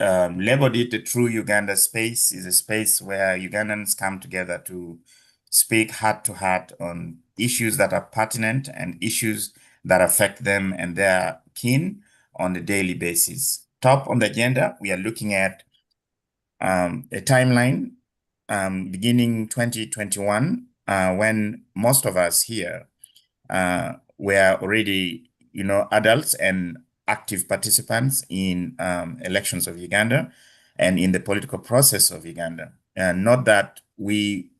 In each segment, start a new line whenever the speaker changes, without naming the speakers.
labeled it the True Uganda Space. Is a space where Ugandans come together to speak heart to heart on issues that are pertinent and issues that affect them and their kin on a daily basis. Top on the agenda, we are looking at a timeline beginning 2021, when most of us here were already, adults and active participants in elections of Uganda and in the political process of Uganda. And not that we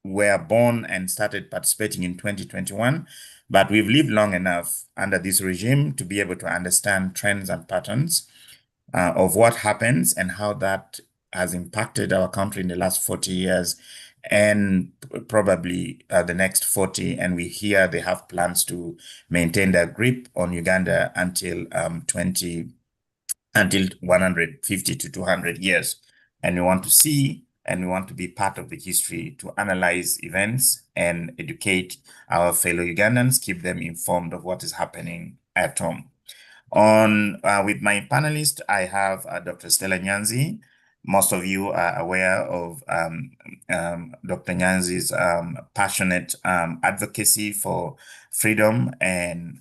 were born and started participating in 2021, but we've lived long enough under this regime to be able to understand trends and patterns of what happens and how that has impacted our country in the last 40 years and probably the next 40. And we hear they have plans to maintain their grip on Uganda until 150 to 200 years. And we want to see and we want to be part of the history to analyze events and educate our fellow Ugandans, keep them informed of what is happening at home. With my panelist, I have Dr. Stella Nyanzi. Most of you are aware of Dr. Nyanzi's passionate advocacy for freedom and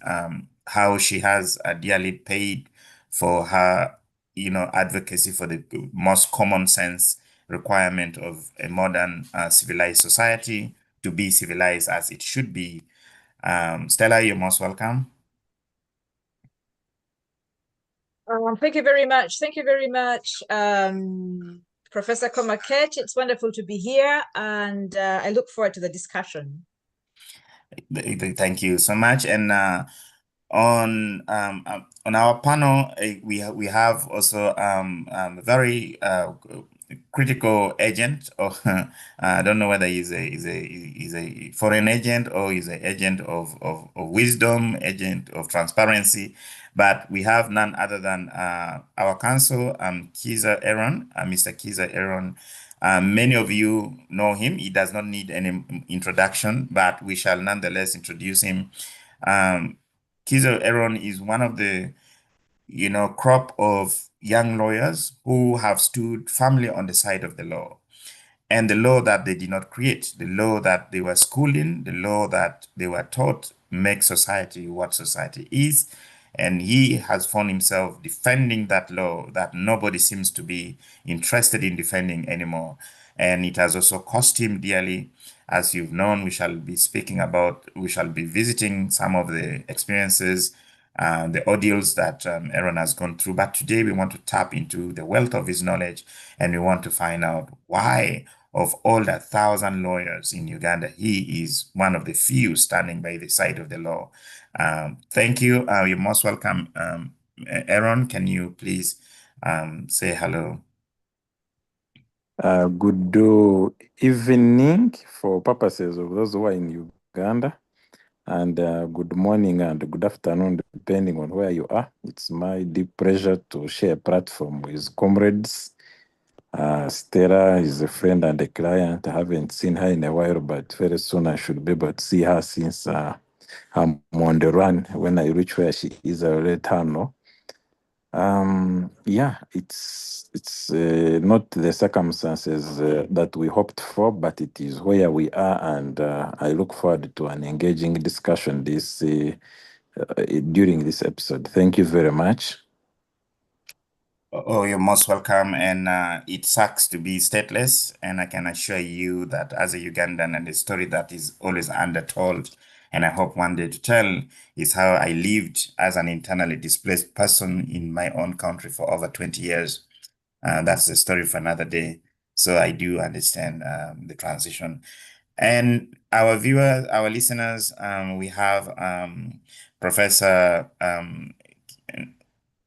how she has dearly paid for her, advocacy for the most common sense requirement of a modern civilized society to be civilized as it should be. Stella, you're most welcome.
Thank you very much. Thank you very much, Professor Komakech. It's wonderful to be here, and I look forward to the discussion.
Thank you so much. And on our panel, we have also a very critical agent, or I don't know whether he's a foreign agent or he's an agent of wisdom, agent of transparency. But we have none other than our counsel, Kiza Aaron, Mr. Kiza Aaron. Many of you know him. He does not need any introduction, but we shall nonetheless introduce him. Kiza Aaron is one of the, crop of young lawyers who have stood firmly on the side of the law. And the law that they did not create, the law that they were schooled in, the law that they were taught makes society what society is. And he has found himself defending that law that nobody seems to be interested in defending anymore. And it has also cost him dearly. As you've known, we shall be visiting some of the experiences, the ordeals that Aaron has gone through. But today we want to tap into the wealth of his knowledge, and we want to find out why, of all the 1,000 lawyers in Uganda, he is one of the few standing by the side of the law. Thank you. You're most welcome. Aaron, can you please say hello?
Good evening for purposes of those who are in Uganda, and good morning and good afternoon, depending on where you are. It's my deep pleasure to share a platform with comrades. Stella is a friend and a client. I haven't seen her in a while, but very soon I should be able to see her since I'm on the run. When I reach where she is, I'll let her know. Yeah, it's not the circumstances that we hoped for, but it is where we are, and I look forward to an engaging discussion during this episode. Thank you very much.
Oh, you're most welcome. And it sucks to be stateless. And I can assure you that as a Ugandan, and the story that is always undertold, and I hope one day to tell, is how I lived as an internally displaced person in my own country for over 20 years. That's the story for another day. So I do understand the transition. And our viewers, our listeners, we have Professor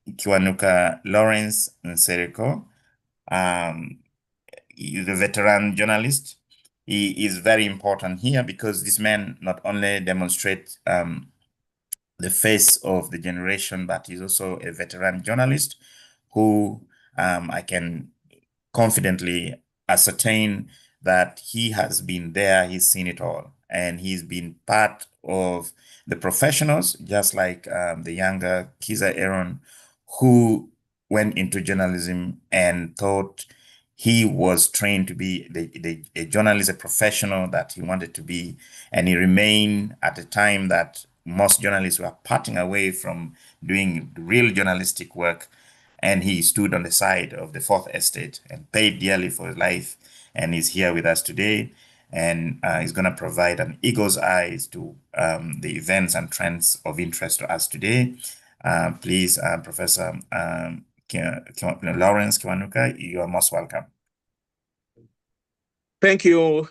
Kiwanuka Lawrence Nsereko. He's a veteran journalist. He is very important here because this man not only demonstrates the face of the generation, but he's also a veteran journalist who I can confidently ascertain that he has been there, he's seen it all, and he's been part of the professionals, just like the younger Kiza Aaron, who went into journalism and thought he was trained to be a journalist, a professional that he wanted to be. And he remained at a time that most journalists were parting away from doing real journalistic work. And he stood on the side of the Fourth Estate and paid dearly for his life. And he's here with us today. And he's going to provide an eagle's eyes to the events and trends of interest to us today. Please, Professor Lawrence Kiwanuka, you are most welcome.
Thank you,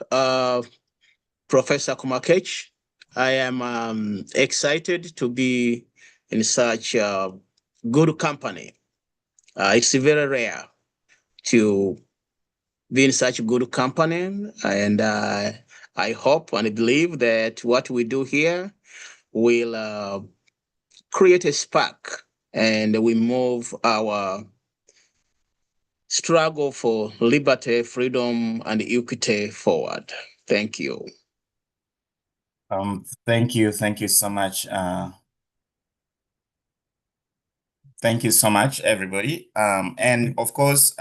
Professor Kumakech. I am excited to be in such good company. It's very rare to be in such good company, and I hope and believe that what we do here will create a spark and we move our struggle for liberty, freedom, and equity forward. Thank you.
Thank you so much. Thank you so much, everybody. And of course,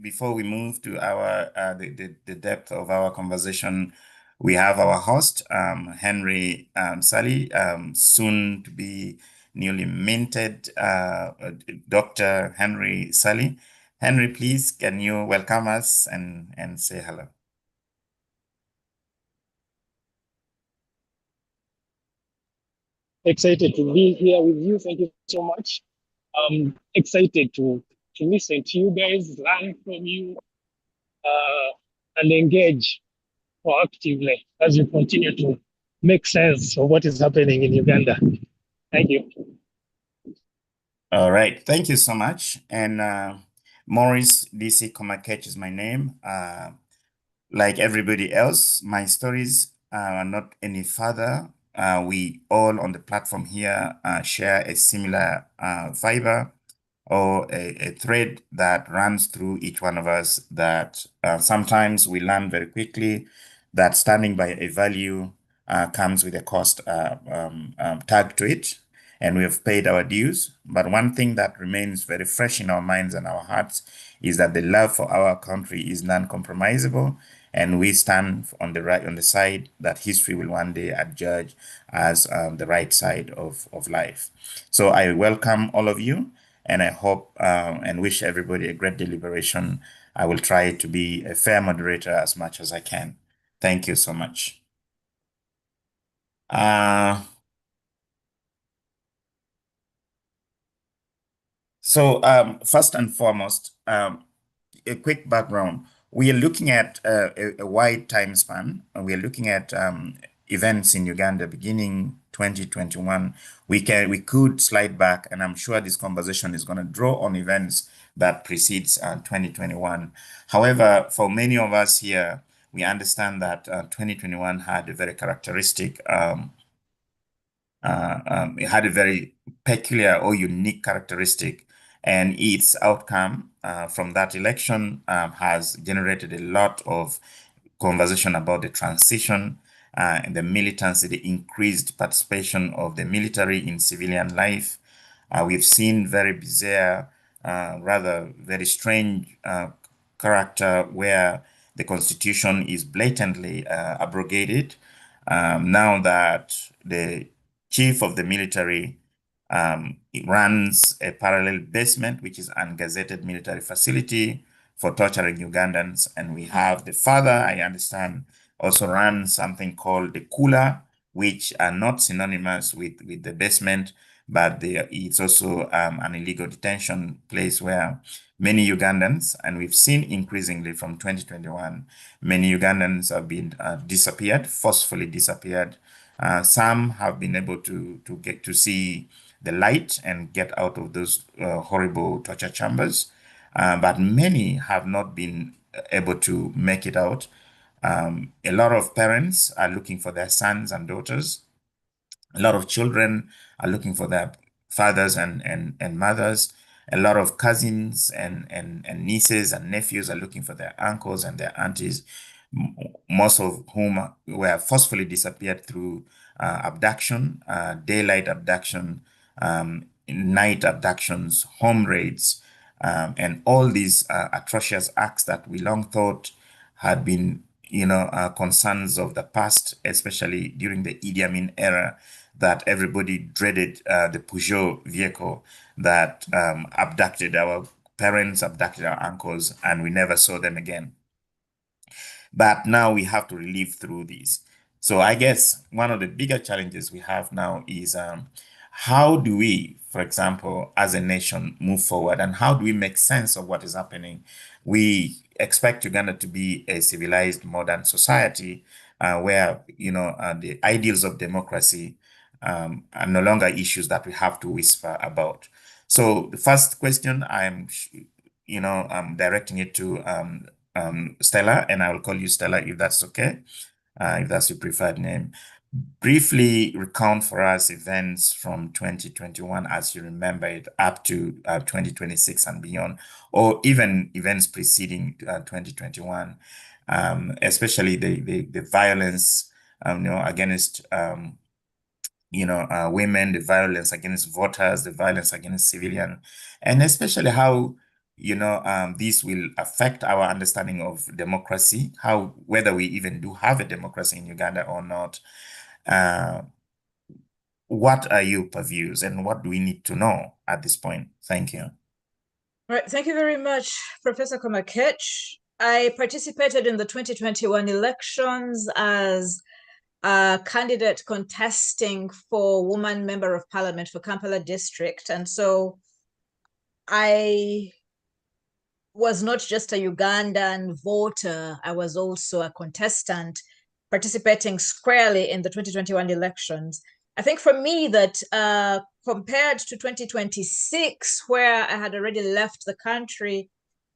before we move to our the depth of our conversation, we have our host, Henry Sally, soon to be newly minted Dr. Henry Sally. Henry, please, can you welcome us and say hello?
Excited to be here with you. Thank you so much. I'm excited to listen to you guys, learn from you, and engage proactively as you continue to make sense of what is happening in Uganda. Thank you.
All right. Thank you so much. And Maurice DC Komakech is my name. Like everybody else, my stories are not any further. We all on the platform here share a similar fiber or a thread that runs through each one of us that sometimes we learn very quickly that standing by a value comes with a cost tag to it, and we have paid our dues. But one thing that remains very fresh in our minds and our hearts is that the love for our country is non-compromisable, and we stand on the side that history will one day adjudge as the right side of life. So I welcome all of you, and I hope and wish everybody a great deliberation. I will try to be a fair moderator as much as I can. Thank you so much. So first and foremost, a quick background. We are looking at a wide time span, and we are looking at events in Uganda beginning 2021. We could slide back, and I'm sure this conversation is going to draw on events that precedes 2021. However, for many of us here, we understand that 2021 had a very characteristic it had a very peculiar or unique characteristic, and its outcome from that election has generated a lot of conversation about the transition and the militancy, the increased participation of the military in civilian life. We've seen very bizarre, rather very strange character where the constitution is blatantly abrogated. Now that the chief of the military runs a parallel basement, which is an ungazetted military facility for torturing Ugandans. And we have the father, I understand, also runs something called the cooler, which are not synonymous with the basement, but it's also an illegal detention place where many Ugandans, and we've seen increasingly from 2021, many Ugandans have been disappeared, forcefully disappeared. Some have been able to get to see the light and get out of those horrible torture chambers, but many have not been able to make it out. A lot of parents are looking for their sons and daughters. A lot of children are looking for their fathers and mothers. A lot of cousins and nieces and nephews are looking for their uncles and their aunties, most of whom were forcefully disappeared through abduction, daylight abduction, night abductions, home raids. and all these atrocious acts that we long thought had been, concerns of the past, especially during the Idi Amin era, that everybody dreaded the Peugeot vehicle that abducted our parents, abducted our uncles, and we never saw them again. But now we have to relive through these. So I guess one of the bigger challenges we have now is how do we, for example, as a nation, move forward, and how do we make sense of what is happening? We expect Uganda to be a civilized, modern society where the ideals of democracy are no longer issues that we have to whisper about. So the first question I'm directing it to Stella, and I will call you Stella if that's okay, if that's your preferred name. Briefly recount for us events from 2021 as you remember it up to 2026 and beyond, or even events preceding 2021, especially the violence against women, the violence against voters, the violence against civilian, and especially how this will affect our understanding of democracy, how whether we even do have a democracy in Uganda or not. What are your views and what do we need to know at this point? Thank you.
All right, thank you very much, Professor Komakech. I participated in the 2021 elections as a candidate contesting for woman member of parliament for Kampala district. And so I was not just a Ugandan voter, I was also a contestant participating squarely in the 2021 elections. I think for me that compared to 2026, where I had already left the country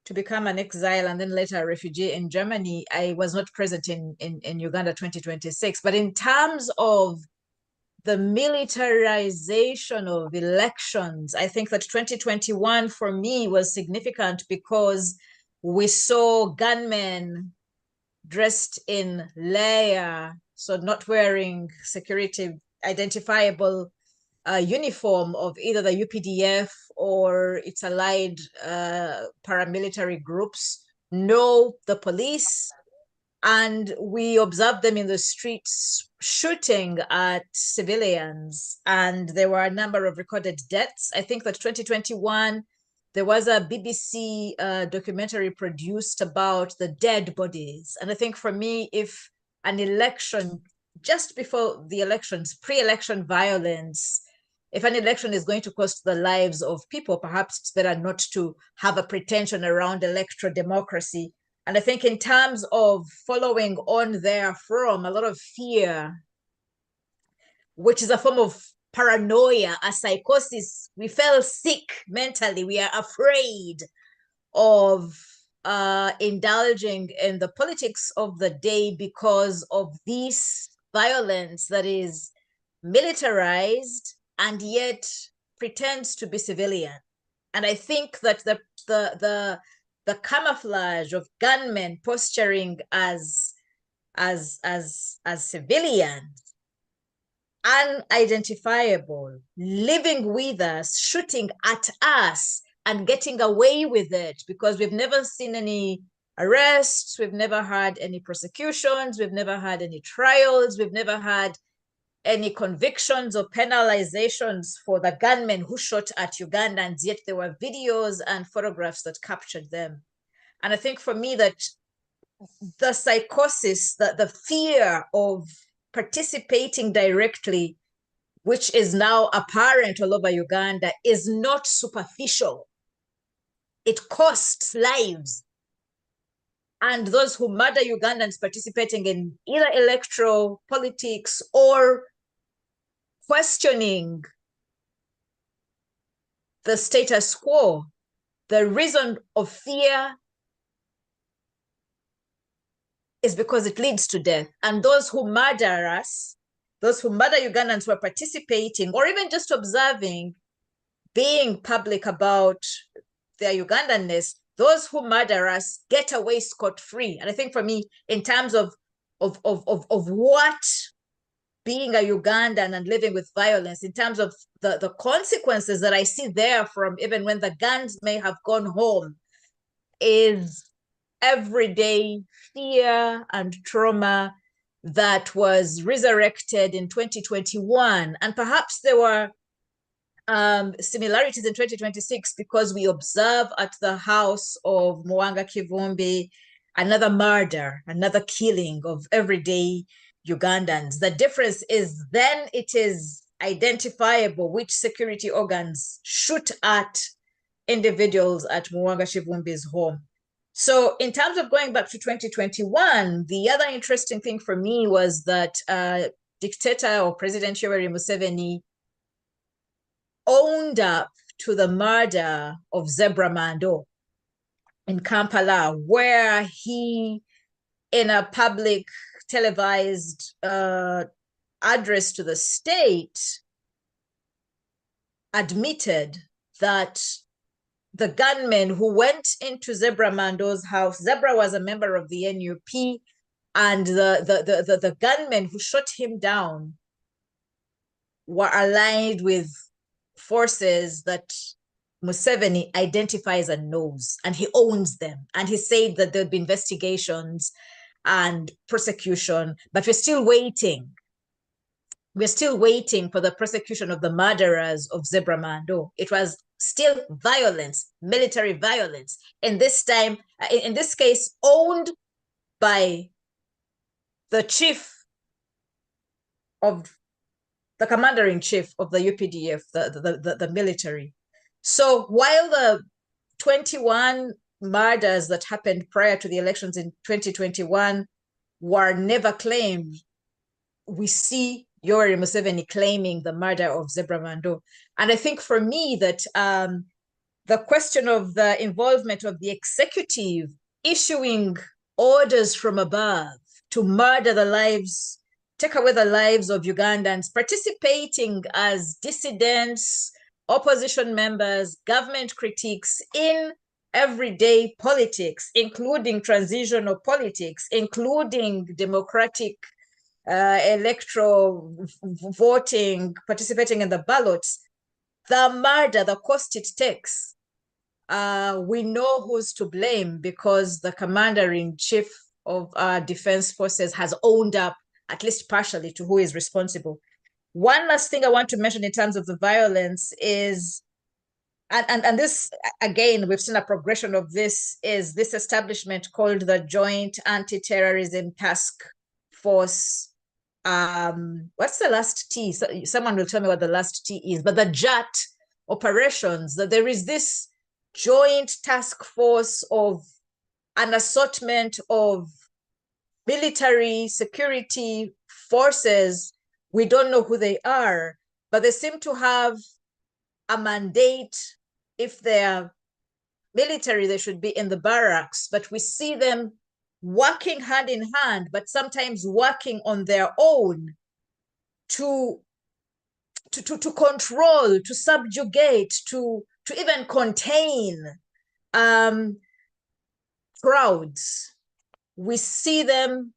to become an exile and then later a refugee in Germany, I was not present in Uganda 2026. But in terms of the militarization of elections, I think that 2021 for me was significant because we saw gunmen dressed in layer, so not wearing security identifiable uniform of either the UPDF or its allied paramilitary groups, know the police, and we observed them in the streets shooting at civilians, and there were a number of recorded deaths. I think that 2021, there was a BBC documentary produced about the dead bodies. And I think for me, if an election, just before the elections, pre-election violence, if an election is going to cost the lives of people, perhaps it's better not to have a pretension around electoral democracy. And I think in terms of following on therefrom, a lot of fear, which is a form of paranoia, a psychosis. We felt sick mentally. We are afraid of indulging in the politics of the day because of this violence that is militarized and yet pretends to be civilian. And I think that the camouflage of gunmen posturing as civilians, unidentifiable, living with us, shooting at us and getting away with it, because we've never seen any arrests, we've never had any prosecutions, we've never had any trials, we've never had any convictions or penalizations for the gunmen who shot at Ugandans, yet there were videos and photographs that captured them. And I think for me that the psychosis, the fear of participating directly, which is now apparent all over Uganda, is not superficial. It costs lives. And those who murder Ugandans participating in either electoral politics or questioning the status quo, the reason of fear is because it leads to death. And those who murder us, those who murder Ugandans who are participating or even just observing, being public about their Ugandanness, those who murder us get away scot-free. And I think for me, in terms of what being a Ugandan and living with violence, in terms of the consequences that I see there from even when the guns may have gone home, is everyday fear and trauma that was resurrected in 2021. And perhaps there were similarities in 2026 because we observe at the house of Mwanga Kivumbi another murder, another killing of everyday Ugandans. The difference is then it is identifiable which security organs shoot at individuals at Mwanga Kivumbi's home. So in terms of going back to 2021, the other interesting thing for me was that dictator or President Yoweri Museveni owned up to the murder of Zebra Mando in Kampala, where he, in a public televised address to the state, admitted that the gunmen who went into Zebra Mando's house, Zebra was a member of the NUP, and the gunmen who shot him down were aligned with forces that Museveni identifies and knows, and he owns them. And he said that there'd be investigations and prosecution, but we're still waiting. We're still waiting for the prosecution of the murderers of Zebra Mando. It was still violence, military violence. And this time, in this case, owned by the chief of the commander-in-chief of the UPDF, the military. So while the 21 murders that happened prior to the elections in 2021 were never claimed, we see Yoweri Museveni claiming the murder of Zebra Mando. And I think for me that the question of the involvement of the executive issuing orders from above to murder the lives, take away the lives of Ugandans, participating as dissidents, opposition members, government critics in everyday politics, including transitional politics, including democratic electoral voting, participating in the ballots, the murder, the cost it takes, we know who's to blame because the commander-in-chief of our defense forces has owned up, at least partially, to who is responsible. One last thing I want to mention in terms of the violence is, and this, again, we've seen a progression of this, is this establishment called the Joint Anti-Terrorism Task Force. What's the last T? So, someone will tell me what the last T is, but the JAT operations, that there is this joint task force of an assortment of military security forces. We don't know who they are, but they seem to have a mandate. If they're military, they should be in the barracks, but we see them working hand in hand, but sometimes working on their own to control, to subjugate, to even contain crowds. We see them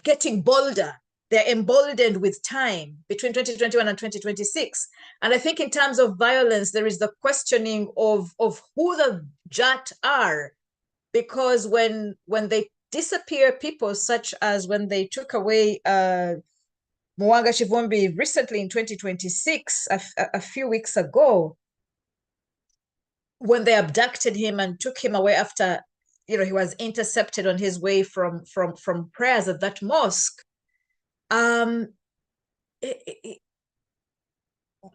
getting bolder. They're emboldened with time between 2021 and 2026. And I think in terms of violence, there is the questioning of who the JAT are, because when they disappear people, such as when they took away Mwanga Kivumbi recently in 2026, a few weeks ago, when they abducted him and took him away after, he was intercepted on his way from prayers at that mosque. No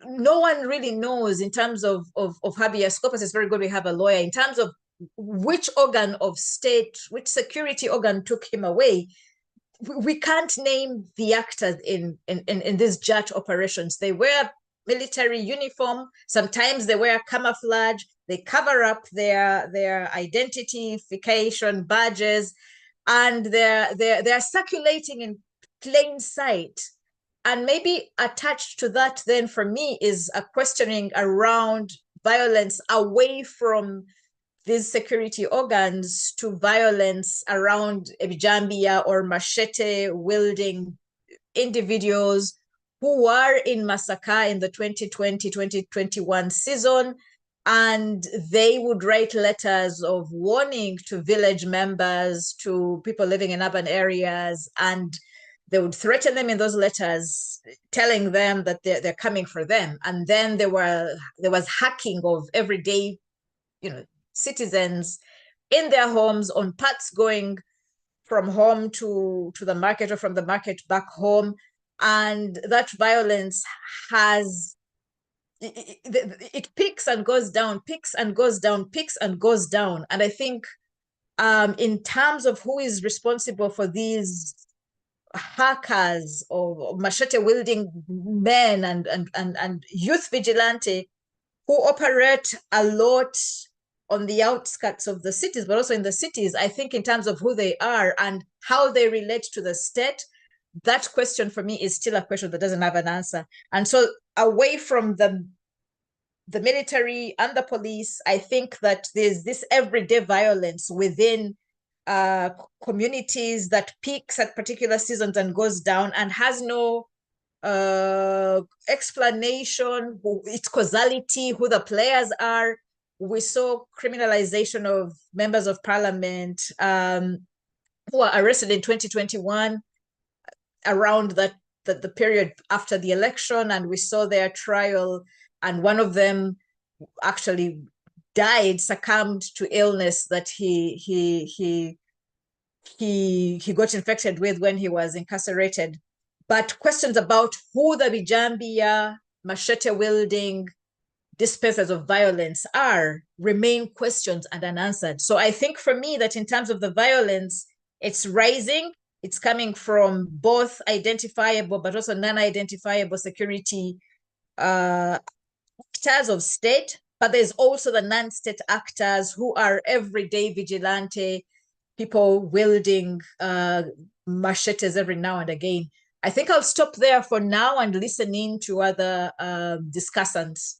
one really knows in terms of habeas corpus. It's very good we have a lawyer. In terms of which organ of state, which security organ took him away, we can't name the actors in these JAT operations. They wear military uniform. Sometimes they wear camouflage. They cover up their identification badges, and they're circulating in plain sight. And maybe attached to that, then, for me, is a questioning around violence away from these security organs to violence around Ebijambia or machete wielding individuals who were in Masaka in the 2020-2021 season, and they would write letters of warning to village members, to people living in urban areas, and they would threaten them in those letters, telling them that they're coming for them. And then there was hacking of everyday, citizens in their homes, on paths going from home to the market, or from the market back home. And that violence has, it peaks and goes down, peaks and goes down, peaks and goes down. And I think in terms of who is responsible for these hackers or machete wielding men and youth vigilante who operate a lot on the outskirts of the cities, but also in the cities, I think in terms of who they are and how they relate to the state, that question for me is still a question that doesn't have an answer. And so away from the military and the police, I think that there's this everyday violence within communities that peaks at particular seasons and goes down and has no explanation, its causality, who the players are. We saw criminalization of members of parliament who were arrested in 2021 around the period after the election, and we saw their trial, and one of them actually died, succumbed to illness that he got infected with when he was incarcerated. But questions about who the Bijambia machete wielding dispensers of violence are remain questions and unanswered. So I think for me that in terms of the violence, it's rising. It's coming from both identifiable but also non-identifiable security actors of state, but there's also the non-state actors who are everyday vigilante people wielding machetes every now and again. I think I'll stop there for now and listen in to other discussants.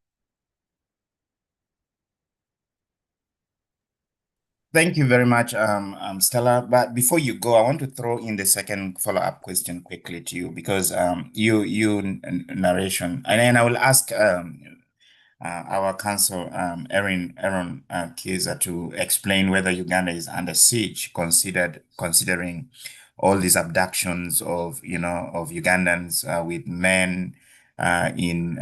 Thank you very much, Stella. But before you go, I want to throw in the second follow-up question quickly to you, because you narration, and I will ask our counsel, Aaron Kiza, to explain whether Uganda is under siege, considering all these abductions of Ugandans with men in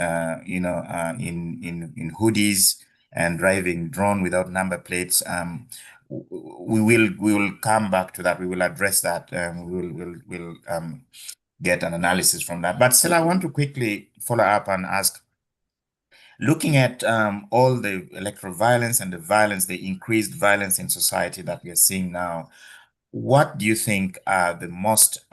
hoodies and driving drone without number plates. We will come back to that. We will address that. We'll get an analysis from that. But still, I want to quickly follow up and ask, looking at all the electoral violence and the increased violence in society that we are seeing now, what do you think are the most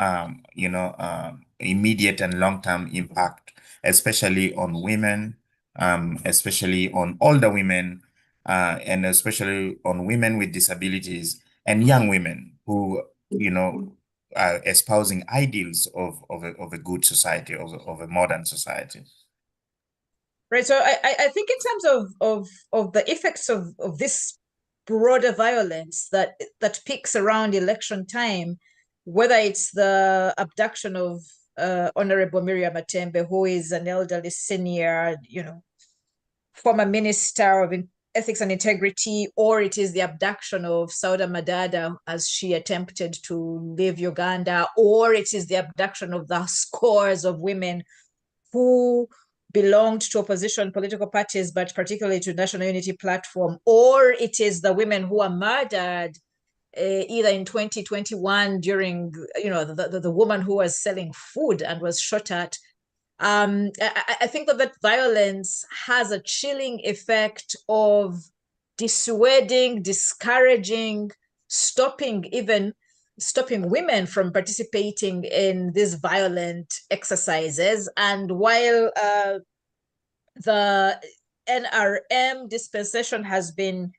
immediate and long-term impact, especially on women, especially on older women, and especially on women with disabilities and young women who are espousing ideals of a good society, of a modern society?
Right. So I think in terms of the effects of this broader violence that peaks around election time, whether it's the abduction of Honorable Miriam Matembe, who is an elderly senior, former minister of ethics and integrity, or it is the abduction of Sauda Madada as she attempted to leave Uganda, or it is the abduction of the scores of women who belonged to opposition political parties, but particularly to National Unity Platform, or it is the women who were murdered either in 2021 during, the woman who was selling food and was shot at. I think that violence has a chilling effect of dissuading, discouraging, stopping women from participating in these violent exercises. And while the NRM dispensation has been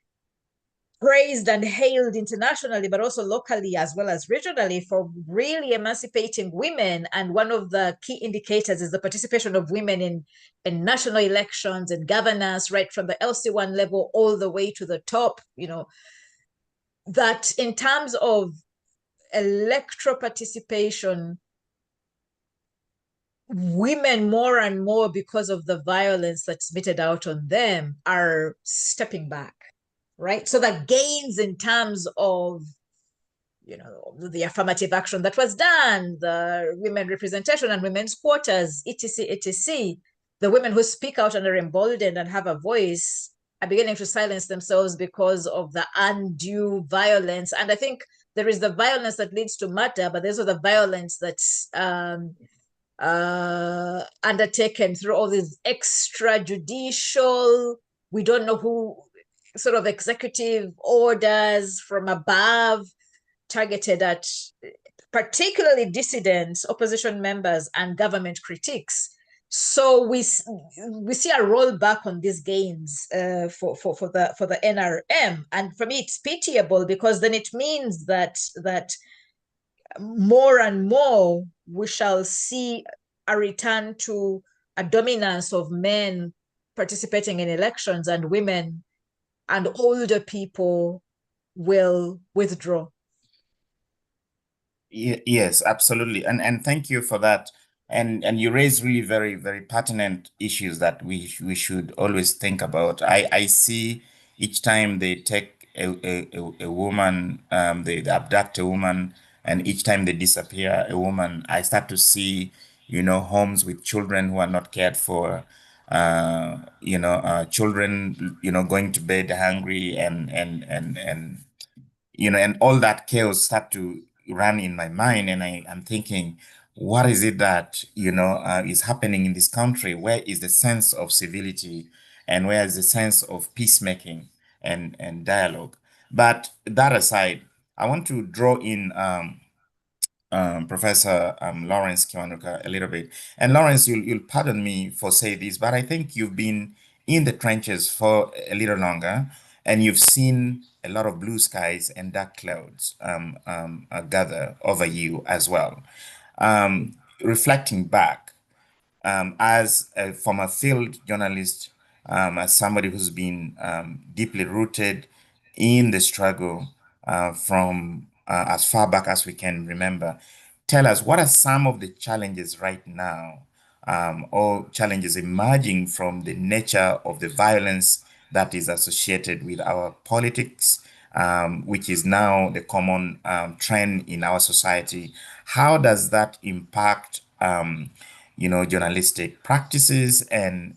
praised and hailed internationally, but also locally as well as regionally, for really emancipating women, and one of the key indicators is the participation of women in national elections and governance, right from the LC1 level all the way to the top, that in terms of electoral participation, women more and more, because of the violence that's meted out on them, are stepping back, right? So the gains in terms of, you know, the affirmative action that was done, the women representation and women's quotas, etc., etc., the women who speak out and are emboldened and have a voice are beginning to silence themselves because of the undue violence. And I think there is the violence that leads to murder, but there's also the violence that's undertaken through all these extrajudicial, we don't know who, sort of executive orders from above targeted at particularly dissidents, opposition members, and government critics. So we see a rollback on these gains for the NRM, and for me it's pitiable, because then it means that more and more we shall see a return to a dominance of men participating in elections, and women and older people will withdraw.
Yes, absolutely. And thank you for that. And you raise really very, very pertinent issues that we should always think about. I see each time they take a woman, they abduct a woman, and each time they disappear a woman, I start to see, homes with children who are not cared for, children, going to bed hungry, and all that chaos start to run in my mind, and I'm thinking, what is it that is happening in this country? Where is the sense of civility, and where is the sense of peacemaking and dialogue? But that aside, I want to draw in Professor Lawrence Kiwanuka a little bit. And Lawrence, you'll pardon me for saying this, but I think you've been in the trenches for a little longer, and you've seen a lot of blue skies and dark clouds gather over you as well. Reflecting back, as a former field journalist, as somebody who's been deeply rooted in the struggle from as far back as we can remember, tell us, what are some of the challenges right now, or challenges emerging from the nature of the violence that is associated with our politics, which is now the common trend in our society? How does that impact journalistic practices, and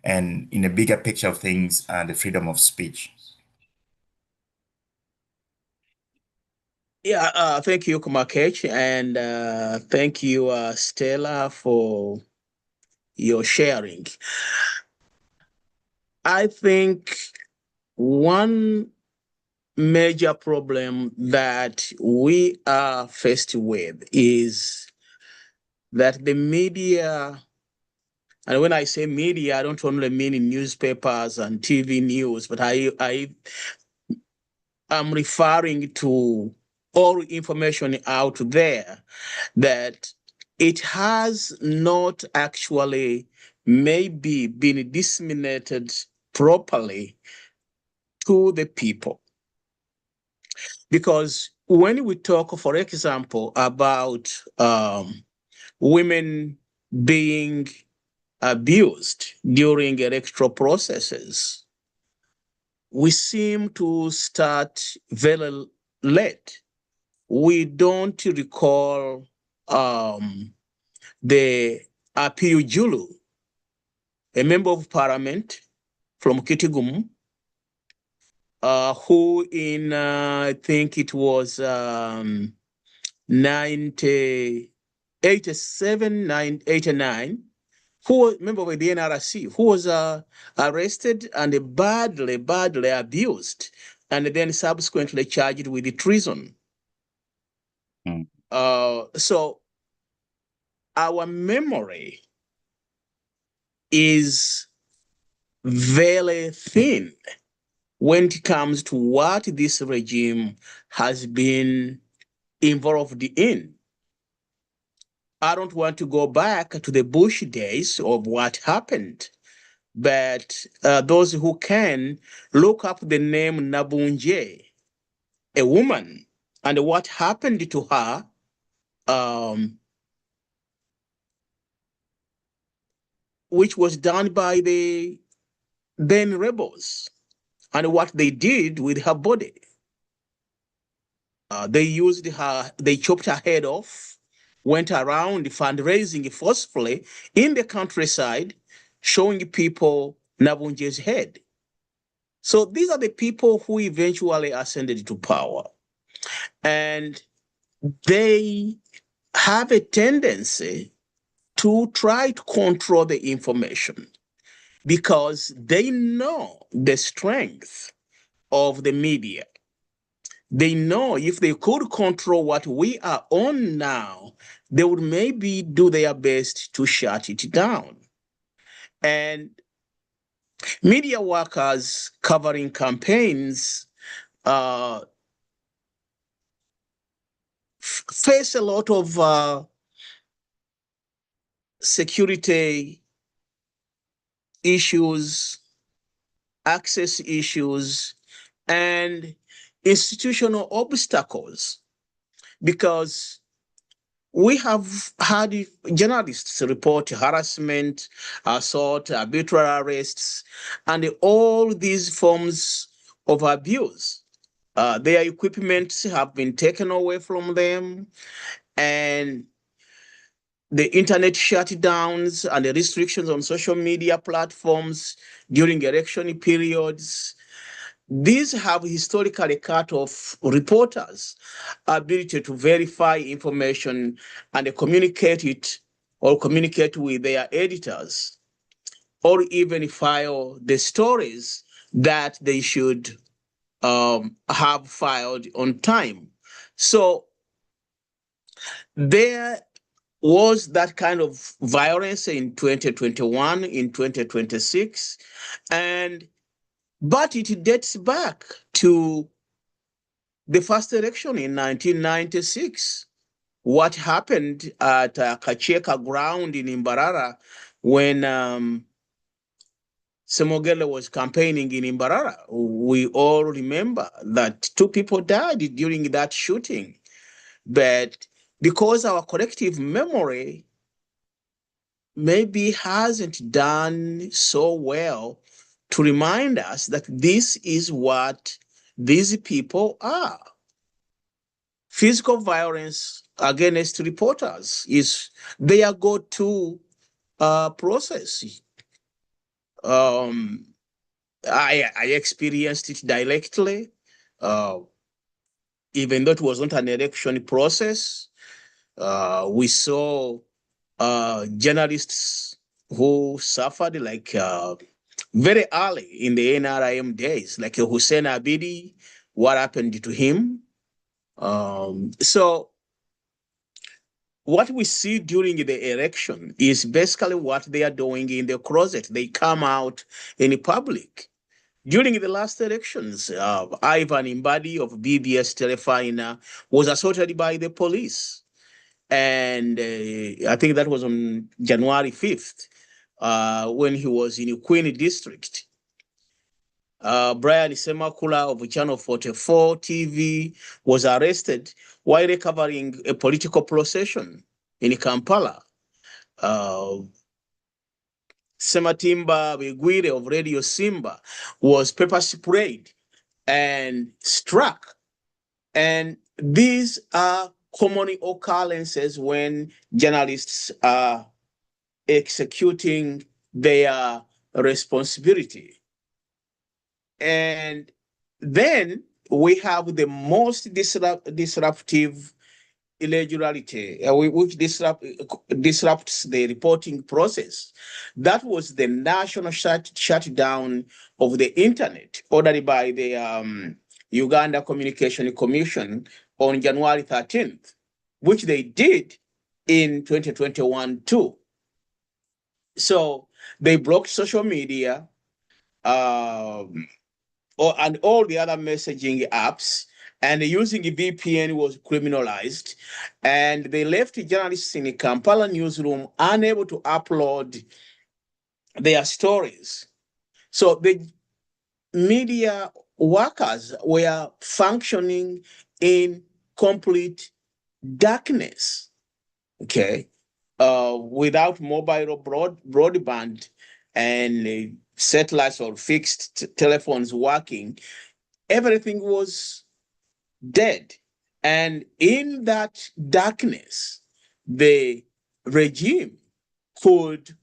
in a bigger picture of things, the freedom of speech?
Yeah, thank you, Kumakech, and thank you, Stella, for your sharing. I think one major problem that we are faced with is that the media, and when I say media, I don't only mean in newspapers and TV news, but I am referring to all information out there, that it has not actually maybe been disseminated properly to the people. Because when we talk, for example, about women being abused during electoral processes, we seem to start very late. We don't recall the Apiu Julu, a member of parliament from Kitgum, who in, I think it was 1987, 89, who was a member of the NRC, who was arrested and badly abused, and then subsequently charged with treason.
Mm.
So our memory is very thin when it comes to what this regime has been involved in. I don't want to go back to the Bush days of what happened, but those who can, look up the name Nabunje, a woman, and what happened to her which was done by the then rebels, and what they did with her body. They chopped her head off, went around fundraising forcefully in the countryside, showing people Nabunje's head. So these are the people who eventually ascended to power. And they have a tendency to try to control the information because they know the strength of the media. They know if they could control what we are on now, they would maybe do their best to shut it down. And media workers covering campaigns face a lot of security issues, access issues, and institutional obstacles, because we have had journalists report harassment, assault, arbitrary arrests, and all these forms of abuse. Their equipment have been taken away from them, and the internet shutdowns and the restrictions on social media platforms during election periods. These have historically cut off reporters' ability to verify information and communicate it or communicate with their editors, or even file the stories that they should have filed on time. So there was that kind of violence in 2021, in 2026, but it dates back to the first election in 1996. What happened at Kacheka ground in Imbarara when Semogele was campaigning in Imbarara? We all remember that 2 people died during that shooting. But because our collective memory maybe hasn't done so well to remind us that this is what these people are. Physical violence against reporters is their go-to process. I experienced it directly, even though it was not an election process. We saw journalists who suffered like very early in the NRIM days, like Hussein Abidi, what happened to him. So what we see during the election is basically what they are doing in the closet. They come out in public. During the last elections, Ivan Imbadi of BBS Telefina was assaulted by the police. And I think that was on January 5th when he was in Queen District. Brian Semakula of Channel 44 TV was arrested while covering a political procession in Kampala. Sematimba Begwire of Radio Simba was pepper sprayed and struck. And these are common occurrences when journalists are executing their responsibility. And then we have the most disruptive irregularity, which disrupts the reporting process. That was the national shutdown of the internet ordered by the Uganda Communication Commission on January 13th, which they did in 2021 too. So they blocked social media and all the other messaging apps, and using a VPN was criminalized. And they left journalists in the Kampala newsroom unable to upload their stories. So the media workers were functioning in complete darkness. Okay. without mobile or broadband and satellites or fixed telephones working, everything was dead. And in that darkness, the regime could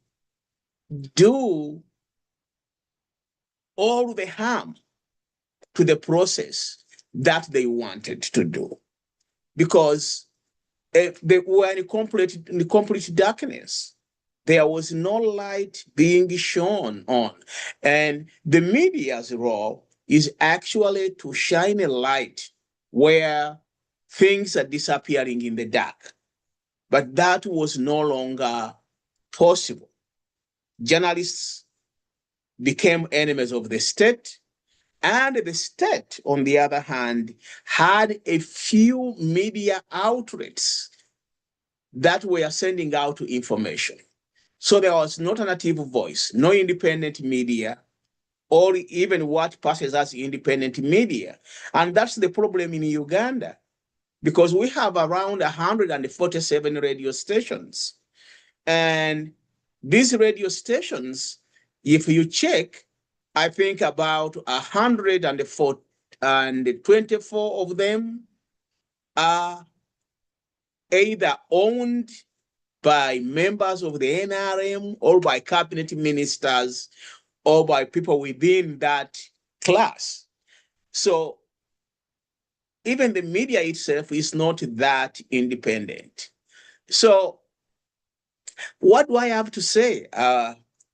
do all the harm to the process that they wanted to do, because they were in complete darkness. There was no light being shone on. And the media's role is actually to shine a light where things are disappearing in the dark. But that was no longer possible. Journalists became enemies of the state, and the state, on the other hand, had a few media outlets that were sending out information. So there was no alternative voice, no independent media, or even what passes as independent media. And that's the problem in Uganda, because we have around 147 radio stations. And these radio stations, if you check, I think about 124 of them are either owned by members of the NRM or by cabinet ministers or by people within that class. So even the media itself is not that independent. So what do I have to say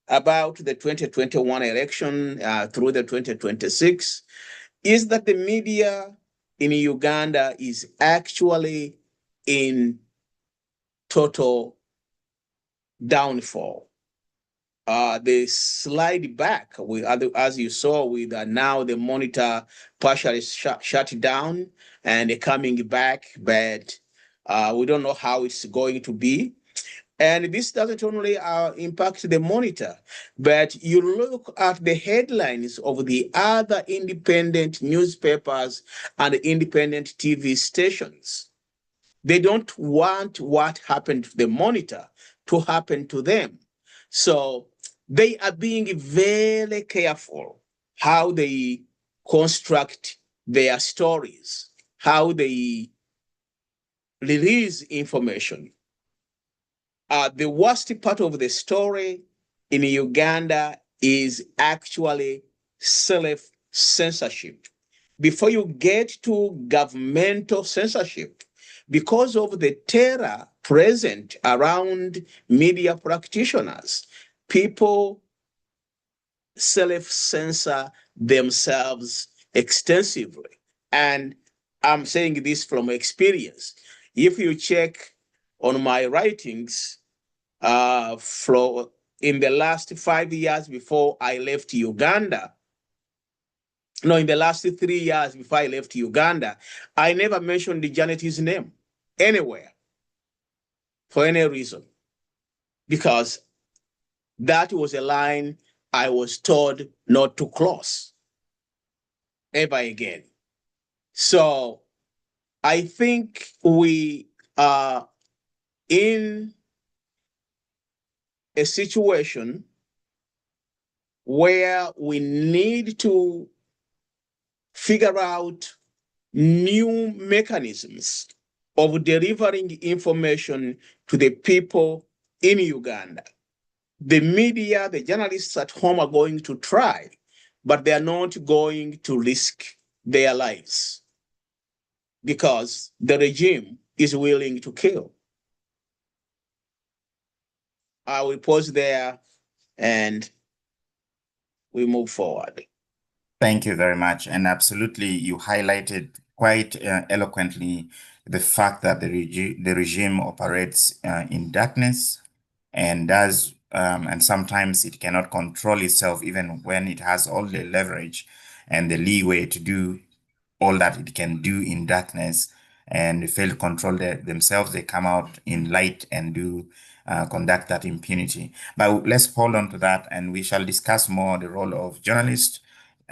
about the 2021 election through the 2026 is that the media in Uganda is actually in total downfall. The slide back, as you saw, with now the monitor partially shut down and coming back, but we don't know how it's going to be. And this doesn't only impact the monitor, but you look at the headlines of the other independent newspapers and independent TV stations. They don't want what happened to the monitor to happen to them. So they are being very careful how they construct their stories, how they release information. The worst part of the story in Uganda is actually self-censorship. Before you get to governmental censorship, because of the terror present around media practitioners, people self-censor themselves extensively. And I'm saying this from experience. If you check on my writings, in the last 5 years before I left Uganda, no, in the last 3 years before I left Uganda, I never mentioned Janet's name anywhere for any reason, because that was a line I was told not to cross ever again. So I think we are in a situation where we need to figure out new mechanisms of delivering information to the people in Uganda. The media, the journalists at home are going to try, but they are not going to risk their lives because the regime is willing to kill. I will pause there and we move forward.
Thank you very much. And absolutely, you highlighted quite eloquently the fact that the regime operates in darkness and does, and sometimes it cannot control itself even when it has all the leverage and the leeway to do all that it can do in darkness, and they fail to control themselves. They come out in light and do conduct that impunity. But let's hold on to that, and we shall discuss more the role of journalists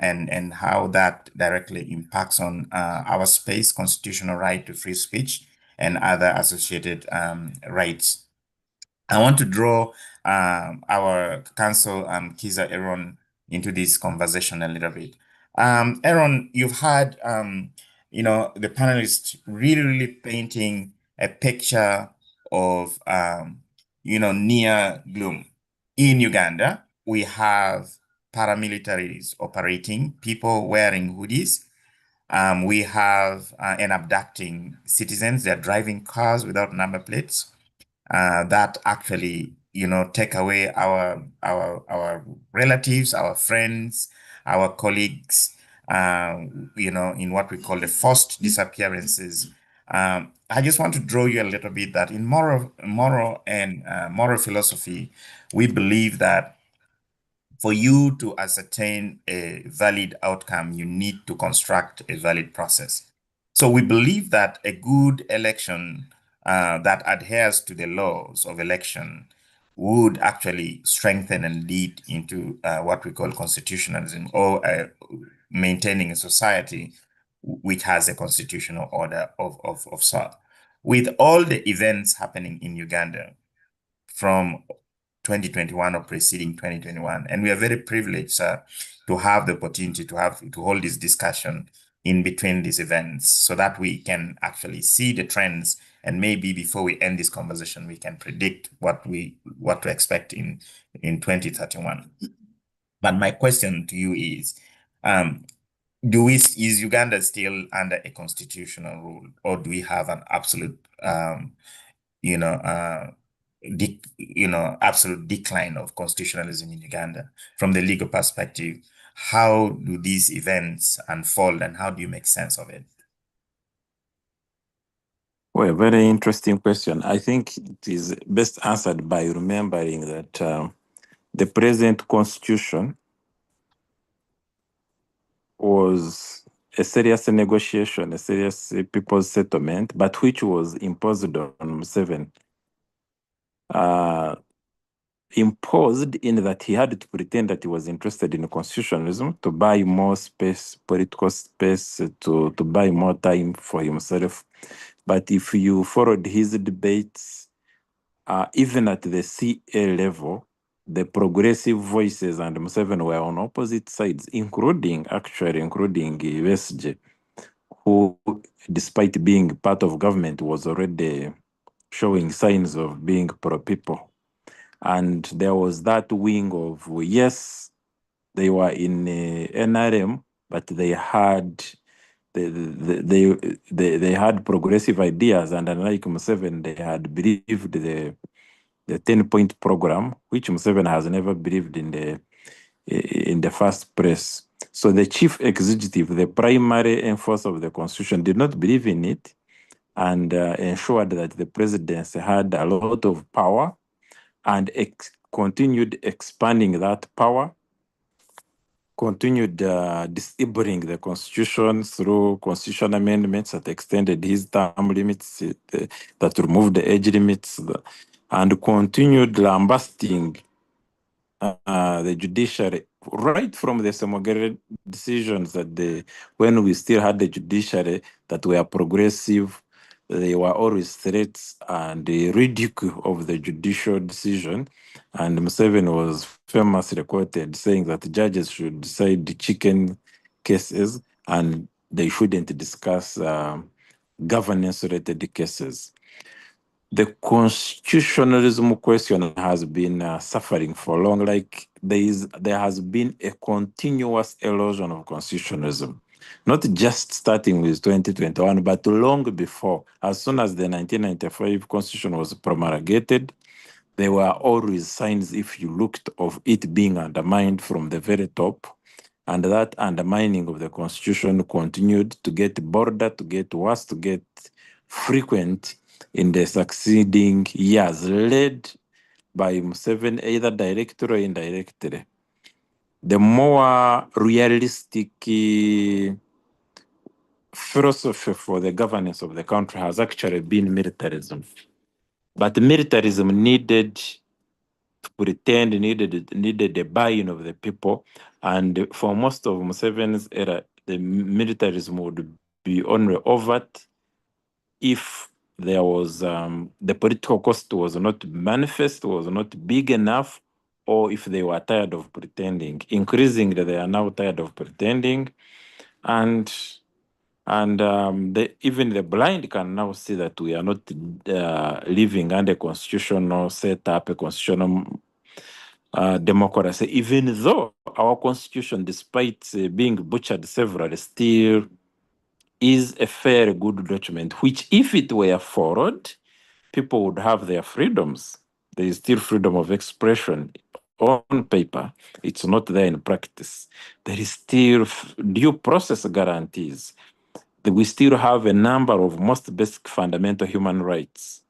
and how that directly impacts on our space, constitutional right to free speech, and other associated rights. I want to draw our counsel, Kiza Aaron, into this conversation a little bit. Aaron, you've had, the panelists really painting a picture of, near gloom. In Uganda, we have paramilitaries operating, people wearing hoodies. We have and abducting citizens. They're driving cars without number plates that actually, take away our relatives, our friends, our colleagues, in what we call the forced disappearances. I just want to draw you a little bit that in moral philosophy, we believe that for you to ascertain a valid outcome, you need to construct a valid process. So we believe that a good election that adheres to the laws of election would actually strengthen and lead into what we call constitutionalism, or maintaining a society which has a constitutional order of sort. With all the events happening in Uganda from 2021 or preceding 2021. And we are very privileged to have the opportunity to hold this discussion in between these events so that we can actually see the trends, and maybe before we end this conversation, we can predict what to expect in 2031. But my question to you is, is Uganda still under a constitutional rule, or do we have an absolute absolute decline of constitutionalism in Uganda? From the legal perspective, how do these events unfold, and how do you make sense of it?
Well, very interesting question. I think it is best answered by remembering that the present constitution was a serious negotiation, a serious people's settlement, but which was imposed on Museveni. Imposed in that he had to pretend that he was interested in constitutionalism to buy more space, political space, to buy more time for himself. But if you followed his debates, even at the CA level, the progressive voices and Museveni were on opposite sides, including USG, who, despite being part of government, was already showing signs of being pro-people. And there was that wing of, yes, they were in NRM, but they had they had progressive ideas, and unlike Museveni, they had believed the 10-point program, which Museveni has never believed in the first place. So the chief executive, the primary enforcer of the constitution, did not believe in it, and ensured that the presidency had a lot of power, and continued expanding that power, continued disabling the constitution through constitutional amendments that extended his term limits, that removed the age limits, and continued lambasting the judiciary right from the Semogere decisions that when we still had the judiciary that were progressive. They were always threats and ridicule of the judicial decision. And Museveni was famously quoted saying that judges should decide the chicken cases and they shouldn't discuss governance-related cases. The constitutionalism question has been suffering for long. Like there has been a continuous erosion of constitutionalism, not just starting with 2021, but long before. As soon as the 1995 constitution was promulgated, there were always signs, if you looked, of it being undermined from the very top. And that undermining of the constitution continued to get bolder, to get worse, to get frequent in the succeeding years, led by Museveni, either directly or indirectly. The more realistic philosophy for the governance of the country has actually been militarism. But militarism needed to pretend, needed the buy-in of the people. And for most of Museveni's era, the militarism would be only overt if there was the political cost was not manifest, was not big enough, or if they were tired of pretending. Increasingly, they are now tired of pretending, and even the blind can now see that we are not living under constitutional setup, a constitutional democracy, even though our constitution, despite being butchered severally, still is a very good document, which if it were followed, people would have their freedoms. There is still freedom of expression on paper. It's not there in practice. There is still due process guarantees. We still have a number of most basic fundamental human rights,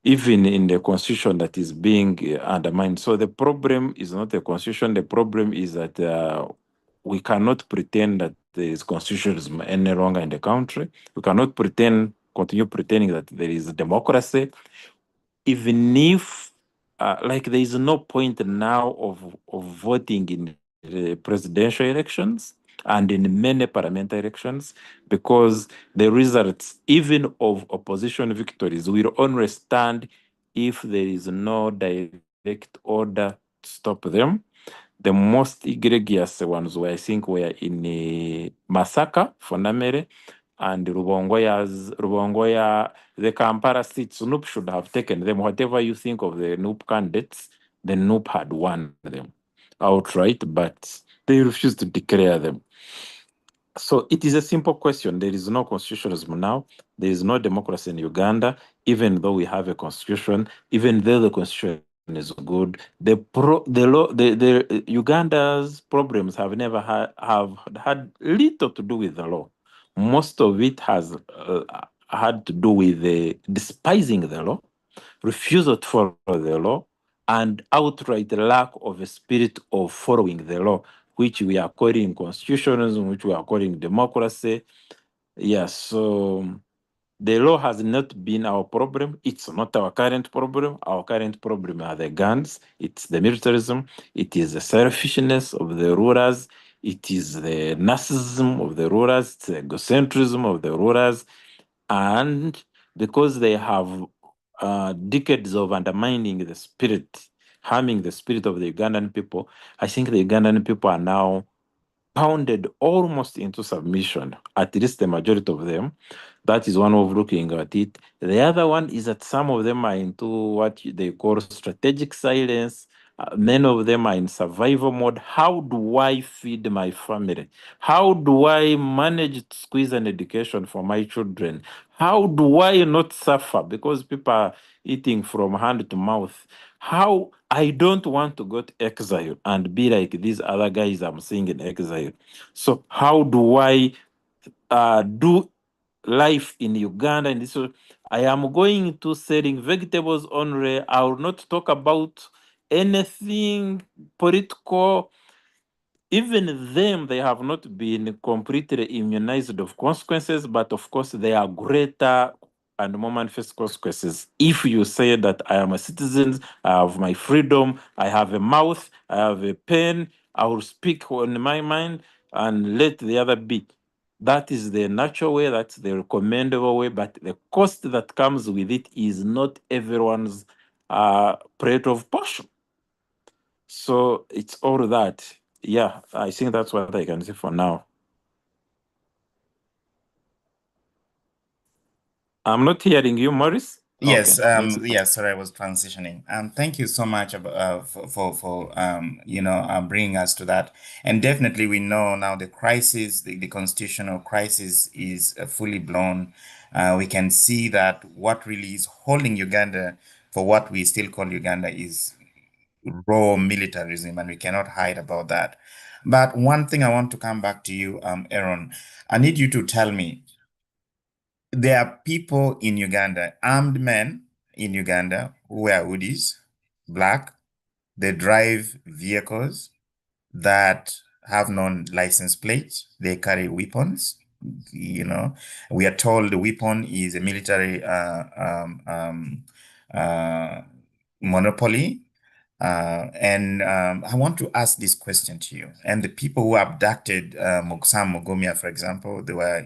even in the constitution, that is being undermined. So the problem is not the constitution. The problem is that we cannot pretend that there is constitutionalism any longer in the country. We cannot continue pretending that there is democracy, even if like there is no point now of voting in the presidential elections and in many parliamentary elections, because the results even of opposition victories will only stand if there is no direct order to stop them. The most egregious ones were, I think, were in Masaka, Fonamere, and Rubongoya, the Kampala seats. NUP should have taken them. Whatever you think of the NUP candidates, the NUP had won them outright, but they refused to declare them. So it is a simple question. There is no constitutionalism now. There is no democracy in Uganda, even though we have a constitution, even though the constitution is good. The Uganda's problems have never had little to do with the law. Most of it has had to do with the despising the law, refusal to follow the law, and outright lack of a spirit of following the law, which we are calling constitutionalism, which we are calling democracy. Yes, so the law has not been our problem. It's not our current problem. Our current problem are the guns. It's the militarism. It is the selfishness of the rulers. It is the narcissism of the rulers. It's the egocentrism of the rulers. And because they have decades of undermining the spirit, harming the spirit of the Ugandan people, I think the Ugandan people are now pounded almost into submission, at least the majority of them. That is one way of looking at it. The other one is that some of them are into what they call strategic silence. Many of them are in survival mode. How do I feed my family? How do I manage to squeeze an education for my children? How do I not suffer because people are eating from hand to mouth? How I don't want to go to exile and be like these other guys I'm seeing in exile. So how do I do life in Uganda? And so I am going to selling vegetables only. I will not talk about anything political. Even them, they have not been completely immunized of consequences, but of course, they are greater and more manifest consequences. If you say that I am a citizen, I have my freedom, I have a mouth, I have a pen, I will speak on my mind and let the other be. That is the natural way, that's the recommendable way, but the cost that comes with it is not everyone's plate of portion. So it's all that. Yeah, I think that's what I can say for now. I'm not hearing you, Maurice.
Yes,
Okay, let's
yes, sorry, I was transitioning. Thank you so much for bringing us to that. And definitely we know now the crisis, the constitutional crisis is fully blown. We can see that what really is holding Uganda for what we still call Uganda is raw militarism, and we cannot hide about that. But one thing I want to come back to you, Aaron, I need you to tell me, there are people in Uganda, armed men in Uganda who wear hoodies, black. They drive vehicles that have non-license plates. They carry weapons. You know, we are told the weapon is a military uh, monopoly. I want to ask this question to you. And the people who abducted Sam Mogomia, for example, they were,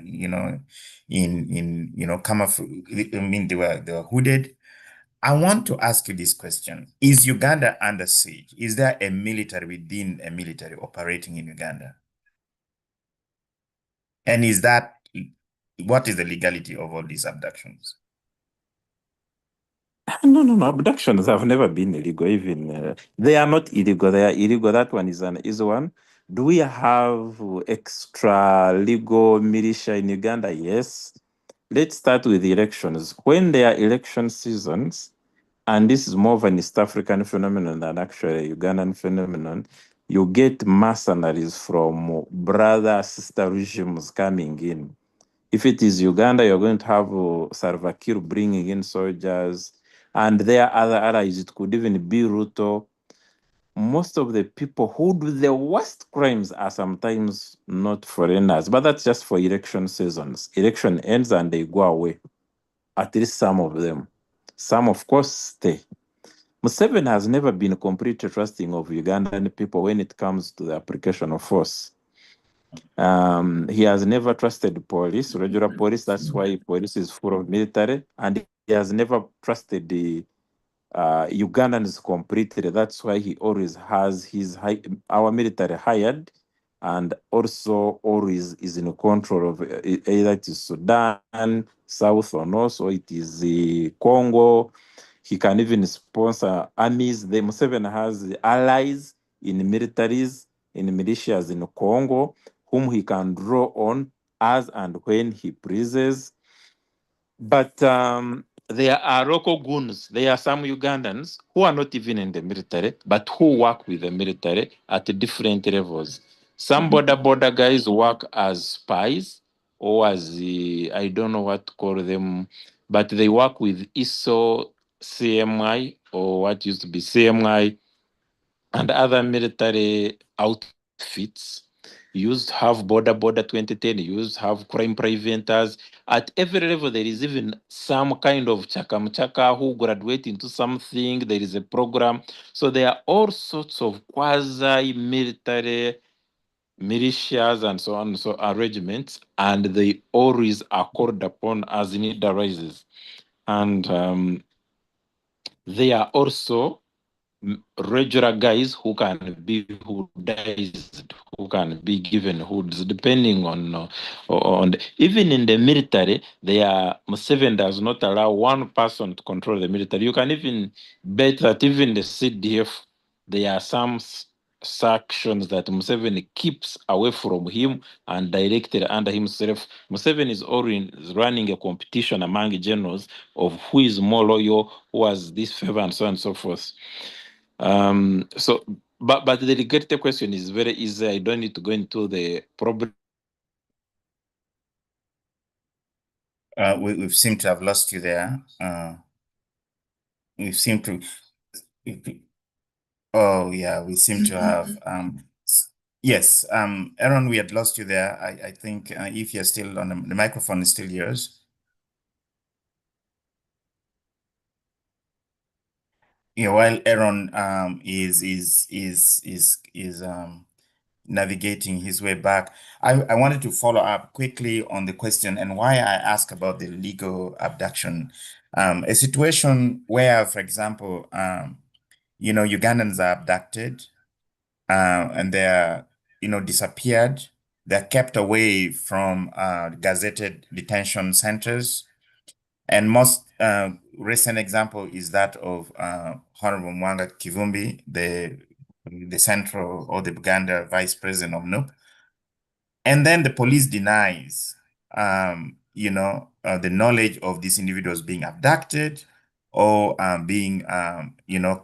in camouflage. I mean, they were hooded. I want to ask you this question. Is Uganda under siege? Is there a military within a military operating in Uganda? And what is the legality of all these abductions?
No. Abductions have never been illegal. Even they are not illegal. They are illegal. That one is an easy one. Do we have extra legal militia in Uganda? Yes. Let's start with elections. When there are election seasons, and this is more of an East African phenomenon than actually a Ugandan phenomenon, you get mercenaries from brother sister regimes coming in. If it is Uganda, you're going to have Salva Kiir bringing in soldiers, and there are other allies. It could even be Ruto. Most of the people who do the worst crimes are sometimes not foreigners, but that's just for election seasons. Election ends and they go away. At least some of them. Some, of course, stay. Museveni has never been completely trusting of Ugandan people when it comes to the application of force. He has never trusted police, regular police. That's why police is full of military, and he has never trusted the Ugandans completely. That's why he always has our military hired, and also always is in control of either it is Sudan, South or North, or it is Congo. He can even sponsor armies. The Museveni has allies in militaries, in militias in Congo, whom he can draw on as and when he pleases. But there are local goons. There are some Ugandans who are not even in the military, but who work with the military at different levels. Some border guys work as spies or as I don't know what to call them, but they work with ISO, CMI, or what used to be CMI, and other military outfits. Used to have border 2010, used to have crime preventers. At every level, there is even some kind of chaka who graduate into something. There is a program. So there are all sorts of quasi-military militias and so on, so regiments, and they always are called upon as need arises. And they are also regular guys who can be hoodized, who can be given hoods, depending on even in the military. Museveni does not allow one person to control the military. You can even bet that even the CDF, there are some sections that Museveni keeps away from him and directed under himself. Museveni is always running a competition among generals of who is more loyal, who has this favor, and so on and so forth. But the regretted question is very easy. I don't need to go into the problem.
We seem to have lost you there. We seem to. Oh yeah, we seem to have. Yes, Aaron, we had lost you there. I think if you're still on the microphone is still yours. Yeah, while Aaron is navigating his way back, I wanted to follow up quickly on the question and why I asked about the legal abduction. A situation where, for example, Ugandans are abducted and they're, disappeared. They're kept away from gazetted detention centers. And most recent example is that of Honorable Mwanga Kivumbi, the central or the Uganda vice president of NUP. And then the police denies, the knowledge of these individuals being abducted or being,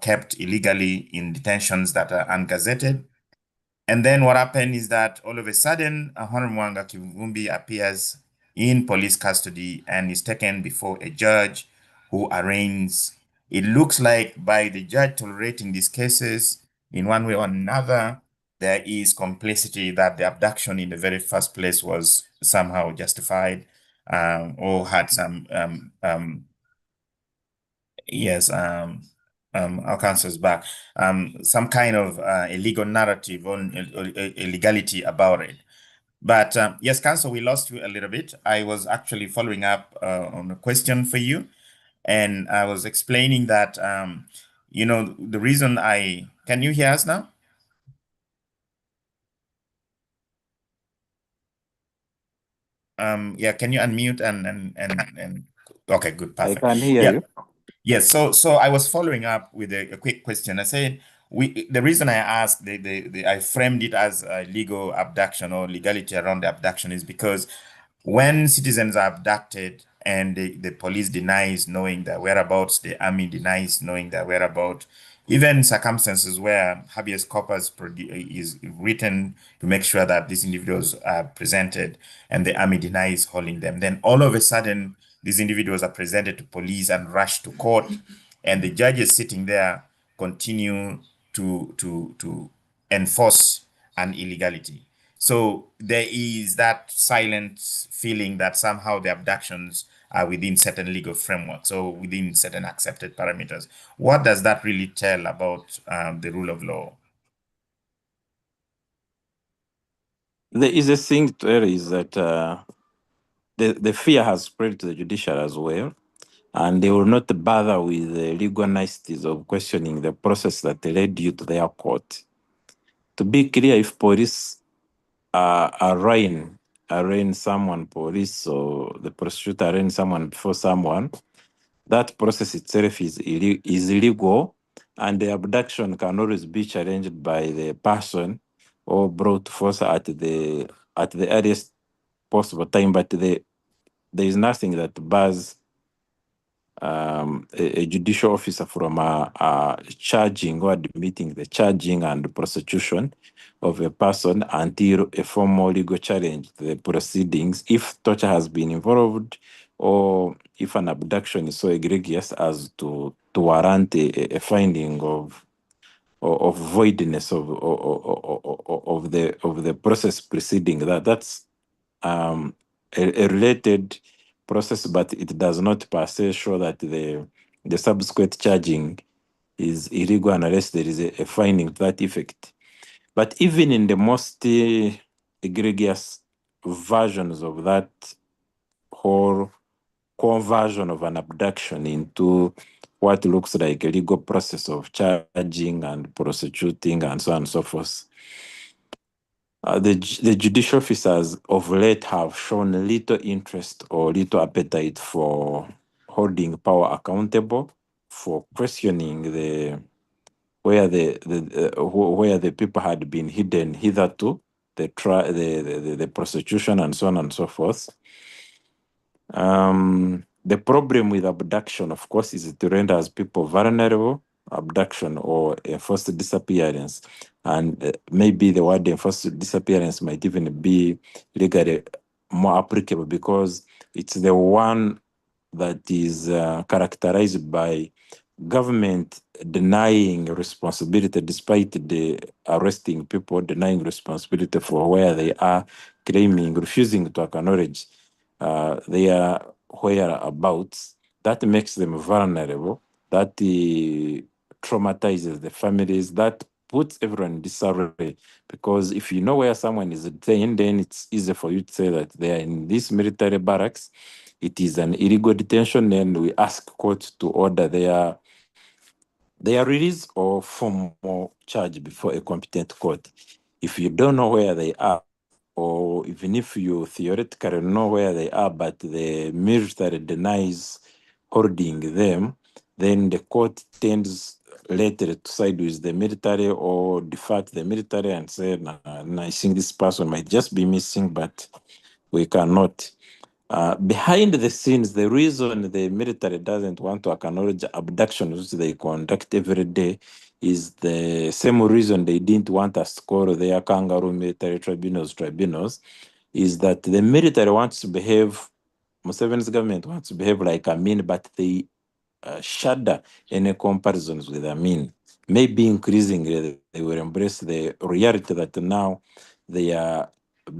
kept illegally in detentions that are ungazetted. And then what happened is that all of a sudden, Honorable Mwanga Kivumbi appears in police custody and is taken before a judge who arraigns. It looks like by the judge tolerating these cases in one way or another, there is complicity that the abduction in the very first place was somehow justified or had some our councils back, some kind of a legal narrative on a legality about it. But yes, Council, we lost you a little bit. I was actually following up on a question for you, and I was explaining that the reason can you hear us now? Yeah, can you unmute and okay, good,
I
perfect.
can hear
Yeah.
you.
Yes, so I was following up with a quick question. I said the reason I asked I framed it as a legal abduction or legality around the abduction is because when citizens are abducted and the police denies knowing their whereabouts, the army denies knowing their whereabouts, even circumstances where habeas corpus is written to make sure that these individuals are presented and the army denies holding them, then all of a sudden these individuals are presented to police and rushed to court, and the judges sitting there continue to enforce an illegality. So there is that silent feeling that somehow the abductions are within certain legal frameworks or within certain accepted parameters. What does that really tell about the rule of law?
The easiest thing to tell is that the fear has spread to the judiciary as well, and they will not bother with the legal niceties of questioning the process that led you to their court. To be clear, if police arraign someone, police or the prosecutor arraign someone before someone, that process itself is illegal, and the abduction can always be challenged by the person or brought to force at the earliest possible time. But there is nothing that bars a judicial officer from charging or admitting the charging and prosecution of a person until a formal legal challenge to the proceedings, if torture has been involved or if an abduction is so egregious as to warrant a finding of voidness of the process preceding that. That's a related process, but it does not per se show that the subsequent charging is illegal unless there is a finding to that effect. But even in the most egregious versions of that whole conversion of an abduction into what looks like a legal process of charging and prosecuting and so on and so forth, the judicial officers of late have shown little interest or little appetite for holding power accountable, for questioning where the people had been hidden hitherto, the prosecution and so on and so forth. The problem with abduction, of course, is it renders people vulnerable. Abduction or enforced disappearance, and maybe the word enforced disappearance might even be legally more applicable because it's the one that is characterized by government denying responsibility despite the arresting people, denying responsibility for where they are, claiming, refusing to acknowledge their whereabouts. That makes them vulnerable. That traumatizes the families. That puts everyone in disarray, because if you know where someone is detained, then it's easy for you to say that they are in this military barracks. It is an illegal detention, and we ask courts to order their release or formal charge before a competent court. If you don't know where they are, or even if you theoretically know where they are, but the military denies holding them, then the court tends later to side with the military or defer to the military and say, nah, I think this person might just be missing, but we cannot. Behind the scenes, the reason the military doesn't want to acknowledge abductions which they conduct every day is the same reason they didn't want us to call their kangaroo military tribunals, is that the military wants to behave, Museveni's government wants to behave like Amin, but they shudder any comparisons with Amin. Maybe increasingly they will embrace the reality that now they are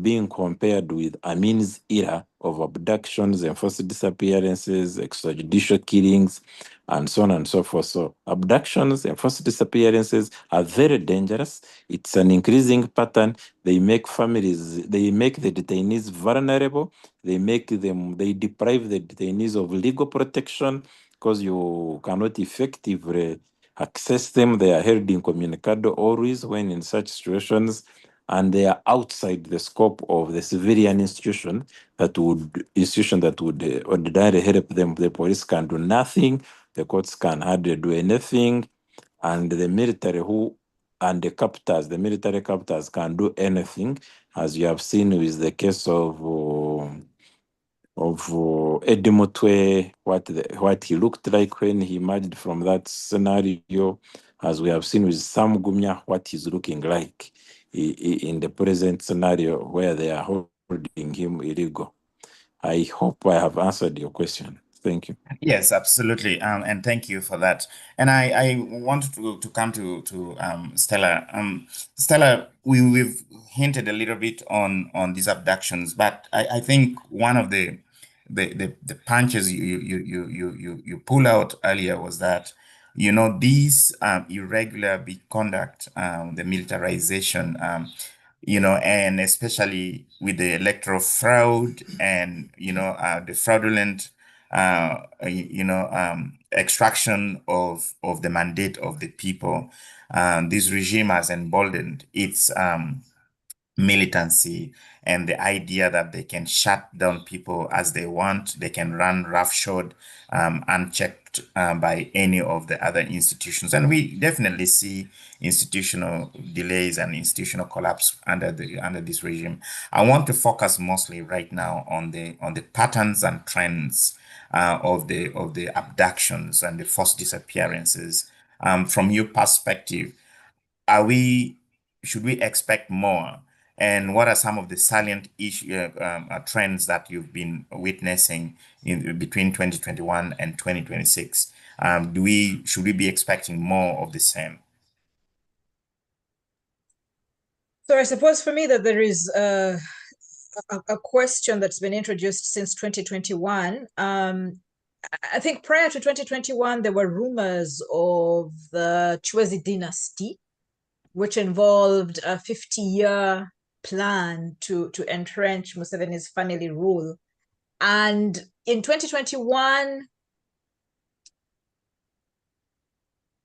being compared with Amin's era of abductions, enforced disappearances, extrajudicial killings, and so on and so forth. So abductions, enforced disappearances are very dangerous. It's an increasing pattern. They make the detainees vulnerable. They deprive the detainees of legal protection because you cannot effectively access them. They are held incommunicado always when in such situations, and they are outside the scope of the civilian institution that would ordinarily help them. The police can do nothing. The courts can hardly do anything, and the military the military captors can do anything, as you have seen with the case of Eddie Motwe, what he looked like when he emerged from that scenario, as we have seen with Sam Gumya, what he's looking like in the present scenario where they are holding him illegal. I hope I have answered your question. Thank you.
Yes, absolutely. And thank you for that. And I wanted to come to Stella. Stella, we've hinted a little bit on these abductions, but I think one of the punches you pull out earlier was that, these irregular conduct, the militarization, and especially with the electoral fraud and, the fraudulent extraction of the mandate of the people. This regime has emboldened its militancy and the idea that they can shut down people as they want. They can run roughshod, unchecked by any of the other institutions. And we definitely see institutional delays and institutional collapse under this regime. I want to focus mostly right now on the patterns and trends of the abductions and the forced disappearances. From your perspective, should we expect more? And what are some of the salient trends that you've been witnessing between 2021 and 2026? Should we be expecting more of the same?
So I suppose for me that there is a question that's been introduced since 2021. I think prior to 2021, there were rumors of the Chwezi dynasty, which involved a 50-year plan to entrench Museveni's family rule. And in 2021,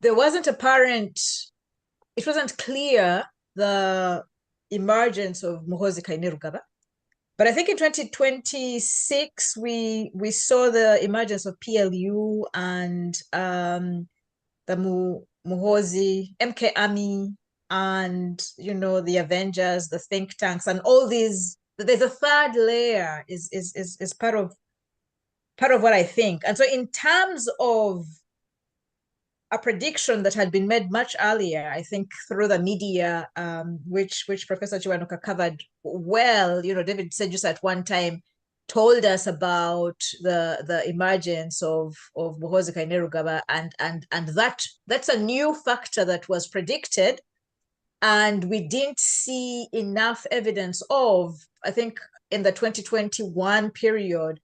it wasn't clear the emergence of Muhoozi Kainerugaba. But I think in 2026, we saw the emergence of PLU and the Muhoozi, MK Army, and the Avengers, the think tanks, and all these. There's a third layer is part of what I think. And so in terms of a prediction that had been made much earlier, I think through the media, which Professor Chiwanuka covered well. David Sejus at one time told us about the emergence of Muhoozi Kainerugaba, and that's a new factor that was predicted, and we didn't see enough evidence of, I think, in the 2021 period.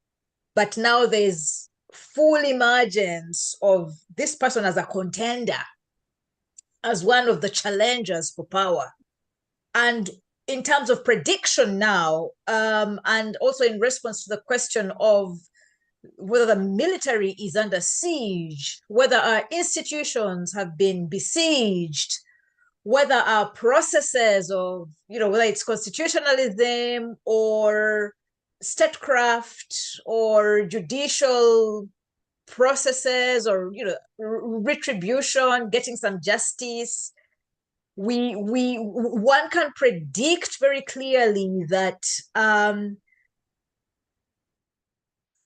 But now there's full emergence of this person as a contender, as one of the challengers for power. And in terms of prediction now, and also in response to the question of whether the military is under siege, whether our institutions have been besieged, whether our processes of, whether it's constitutionalism or statecraft or judicial processes or retribution, getting some justice, one can predict very clearly that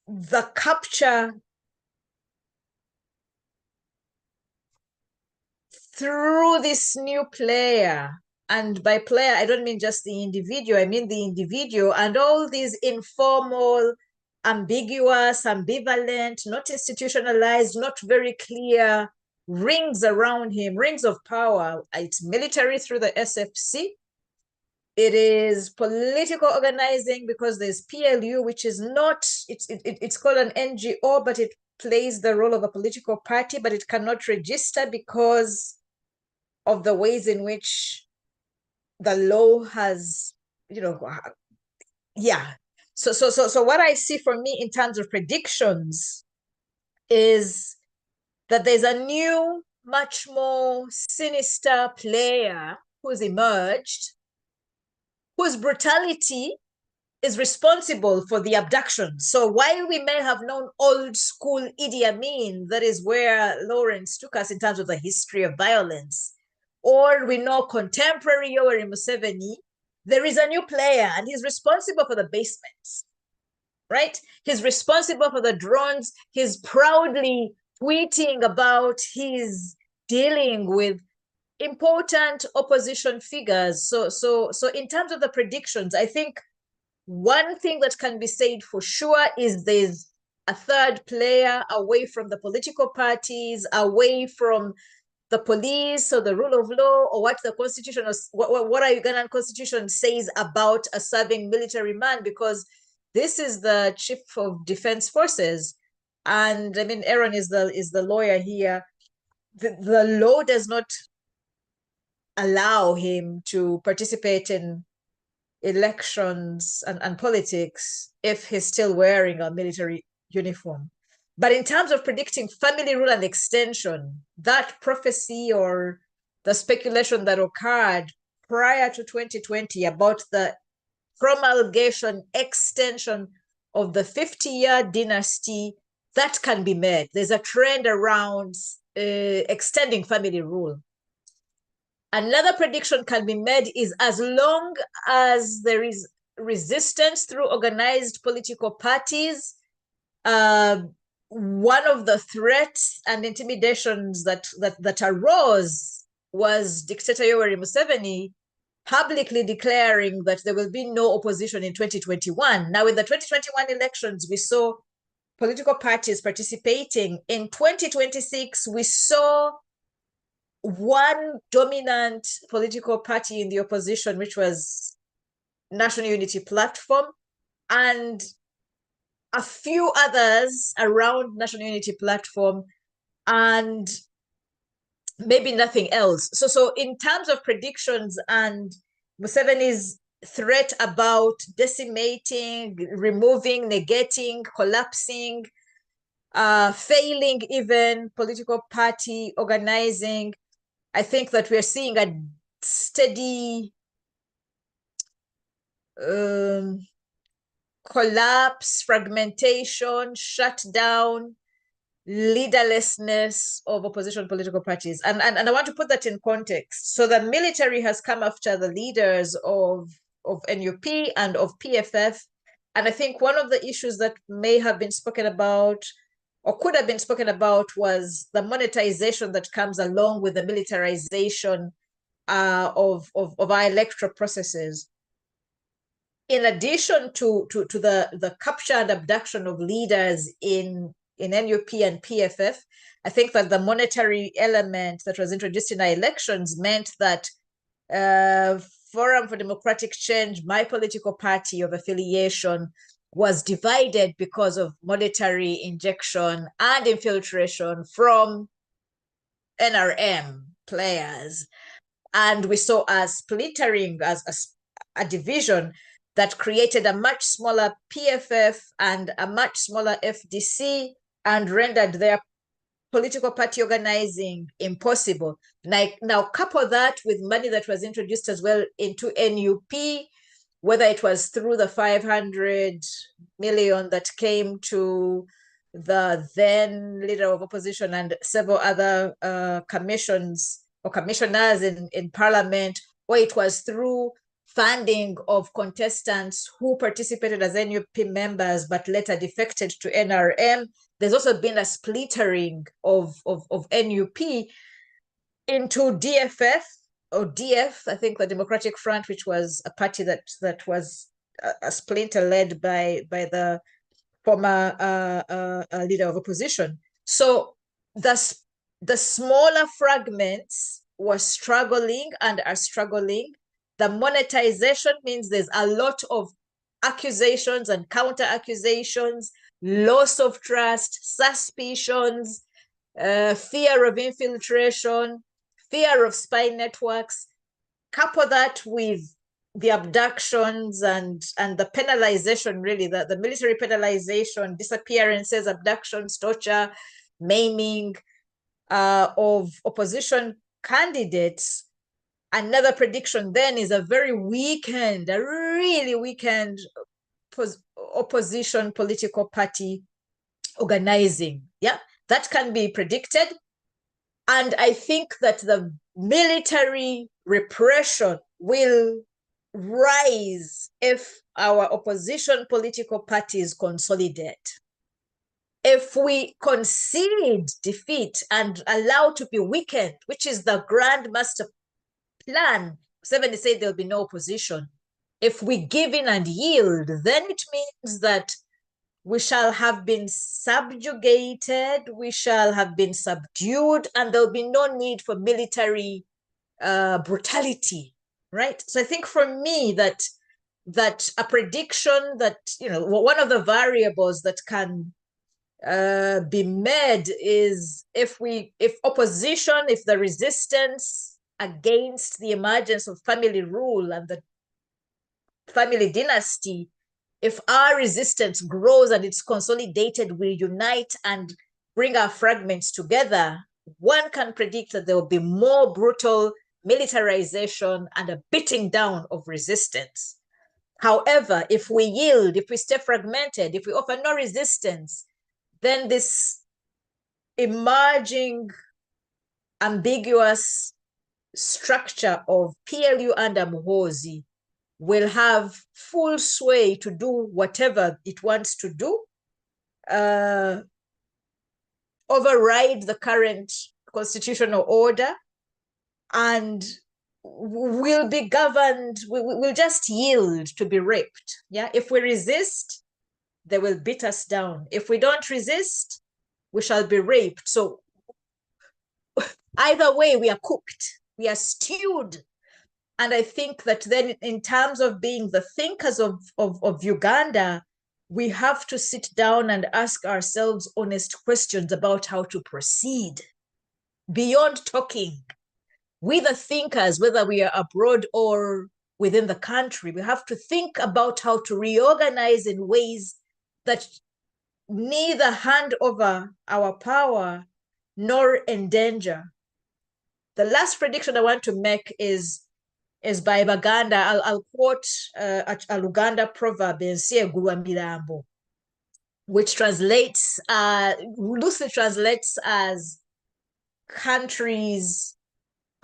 the capture through this new player, and by player I don't mean just the individual, I mean the individual and all these informal, ambiguous, ambivalent, not institutionalized, not very clear rings around him, rings of power. It's military through the SFC, It is political organizing because there's PLU, which is not, it's called an NGO, but it plays the role of a political party, but it cannot register because of the ways in which the law has, yeah. So what I see for me in terms of predictions is that there's a new, much more sinister player who's emerged, whose brutality is responsible for the abduction. So while we may have known old school Idi Amin, that is where Lawrence took us in terms of the history of violence, or we know contemporary Yoweri Museveni, there is a new player and he's responsible for the basements, right? He's responsible for the drones. He's proudly tweeting about his dealing with important opposition figures. So in terms of the predictions, I think one thing that can be said for sure is there's a third player away from the political parties, away from the police or the rule of law, or what the constitution, what our Ugandan constitution says about a serving military man, because this is the chief of defense forces. And I mean, Aaron is the lawyer here. The law does not allow him to participate in elections and politics if he's still wearing a military uniform. But in terms of predicting family rule and extension, that prophecy or the speculation that occurred prior to 2020 about the promulgation extension of the 50-year dynasty, that can be made. There's a trend around extending family rule. Another prediction can be made is as long as there is resistance through organized political parties, one of the threats and intimidations that arose was dictator Yoweri Museveni publicly declaring that there will be no opposition in 2021. Now, in the 2021 elections, we saw political parties participating. In 2026, we saw one dominant political party in the opposition, which was National Unity Platform, and a few others around National Unity Platform, and maybe nothing else. So in terms of predictions and Museveni's threat about decimating, removing, negating, collapsing, failing even political party organizing, I think that we're seeing a steady collapse, fragmentation, shutdown, leaderlessness of opposition political parties. And I want to put that in context. So the military has come after the leaders of NUP and of PFF. And I think one of the issues that may have been spoken about or could have been spoken about was the monetization that comes along with the militarization of our electoral processes. In addition to the capture and abduction of leaders in NUP and PFF, I think that the monetary element that was introduced in our elections meant that Forum for Democratic Change, my political party of affiliation, was divided because of monetary injection and infiltration from NRM players. And we saw a splintering, as a division that created a much smaller PFF and a much smaller FDC and rendered their political party organizing impossible. Now couple that with money that was introduced as well into NUP, whether it was through the 500 million that came to the then leader of opposition and several other commissions or commissioners in parliament, or it was through funding of contestants who participated as NUP members but later defected to NRM. There's also been a splittering of NUP into DFF or DF, I think the Democratic Front, which was a party that was a splinter led by the former leader of opposition. So the smaller fragments were struggling and are struggling The monetization means there's a lot of accusations and counter accusations, loss of trust, suspicions, fear of infiltration, fear of spy networks. Couple that with the abductions and the penalization, really, the military penalization, disappearances, abductions, torture, maiming of opposition candidates. Another prediction then is a really weakened opposition political party organizing. Yeah, that can be predicted. And I think that the military repression will rise if our opposition political parties consolidate. If we concede defeat and allow to be weakened, which is the grand master plan, 70 said there'll be no opposition. If we give in and yield, then it means that we shall have been subjugated, we shall have been subdued, and there'll be no need for military brutality, right? So I think for me that a prediction that, one of the variables that can be made is if opposition, if the resistance against the emergence of family rule and the family dynasty, if our resistance grows and it's consolidated, we unite and bring our fragments together, one can predict that there will be more brutal militarization and a beating down of resistance. However, if we yield, if we stay fragmented, if we offer no resistance, then this emerging ambiguous structure of PLU under Muhoozi will have full sway to do whatever it wants to do, override the current constitutional order, and will be governed, we'll just yield to be raped. Yeah, if we resist, they will beat us down. If we don't resist, we shall be raped. So either way, we are cooked, we are stewed. And I think that then in terms of being the thinkers of Uganda, we have to sit down and ask ourselves honest questions about how to proceed beyond talking. We, the thinkers, whether we are abroad or within the country, we have to think about how to reorganize in ways that neither hand over our power nor endanger. The last prediction I want to make is by Baganda. I'll quote a Luganda proverb, milambo, which translates, loosely translates as countries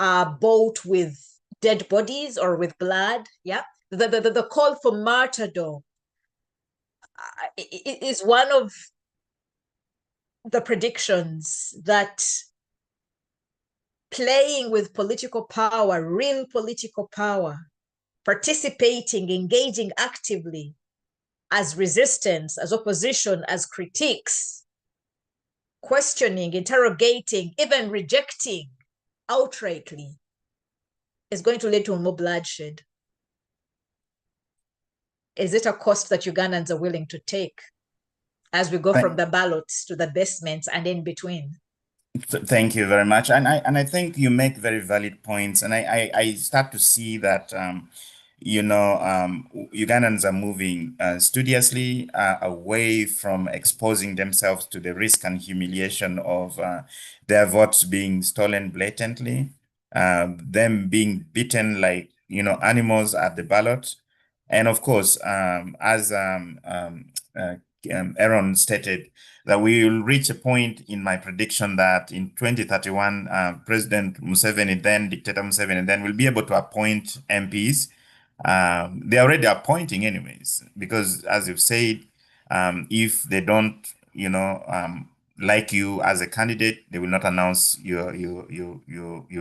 are bought with dead bodies or with blood. Yeah, the call for martyrdom is one of the predictions that playing with political power, real political power, participating, engaging actively as resistance, as opposition, as critiques, questioning, interrogating, even rejecting outrightly, is going to lead to more bloodshed. Is it a cost that Ugandans are willing to take as we go from the ballots to the basements and in between?
Thank you very much. And I think you make very valid points. And I start to see that, Ugandans are moving studiously away from exposing themselves to the risk and humiliation of their votes being stolen blatantly, them being beaten like, animals at the ballot. And of course, as Aaron stated, that we will reach a point in my prediction that in 2031, President Museveni, then Dictator Museveni, then will be able to appoint MPs. They're already appointing anyways, because as you've said, if they don't, like you as a candidate, they will not announce your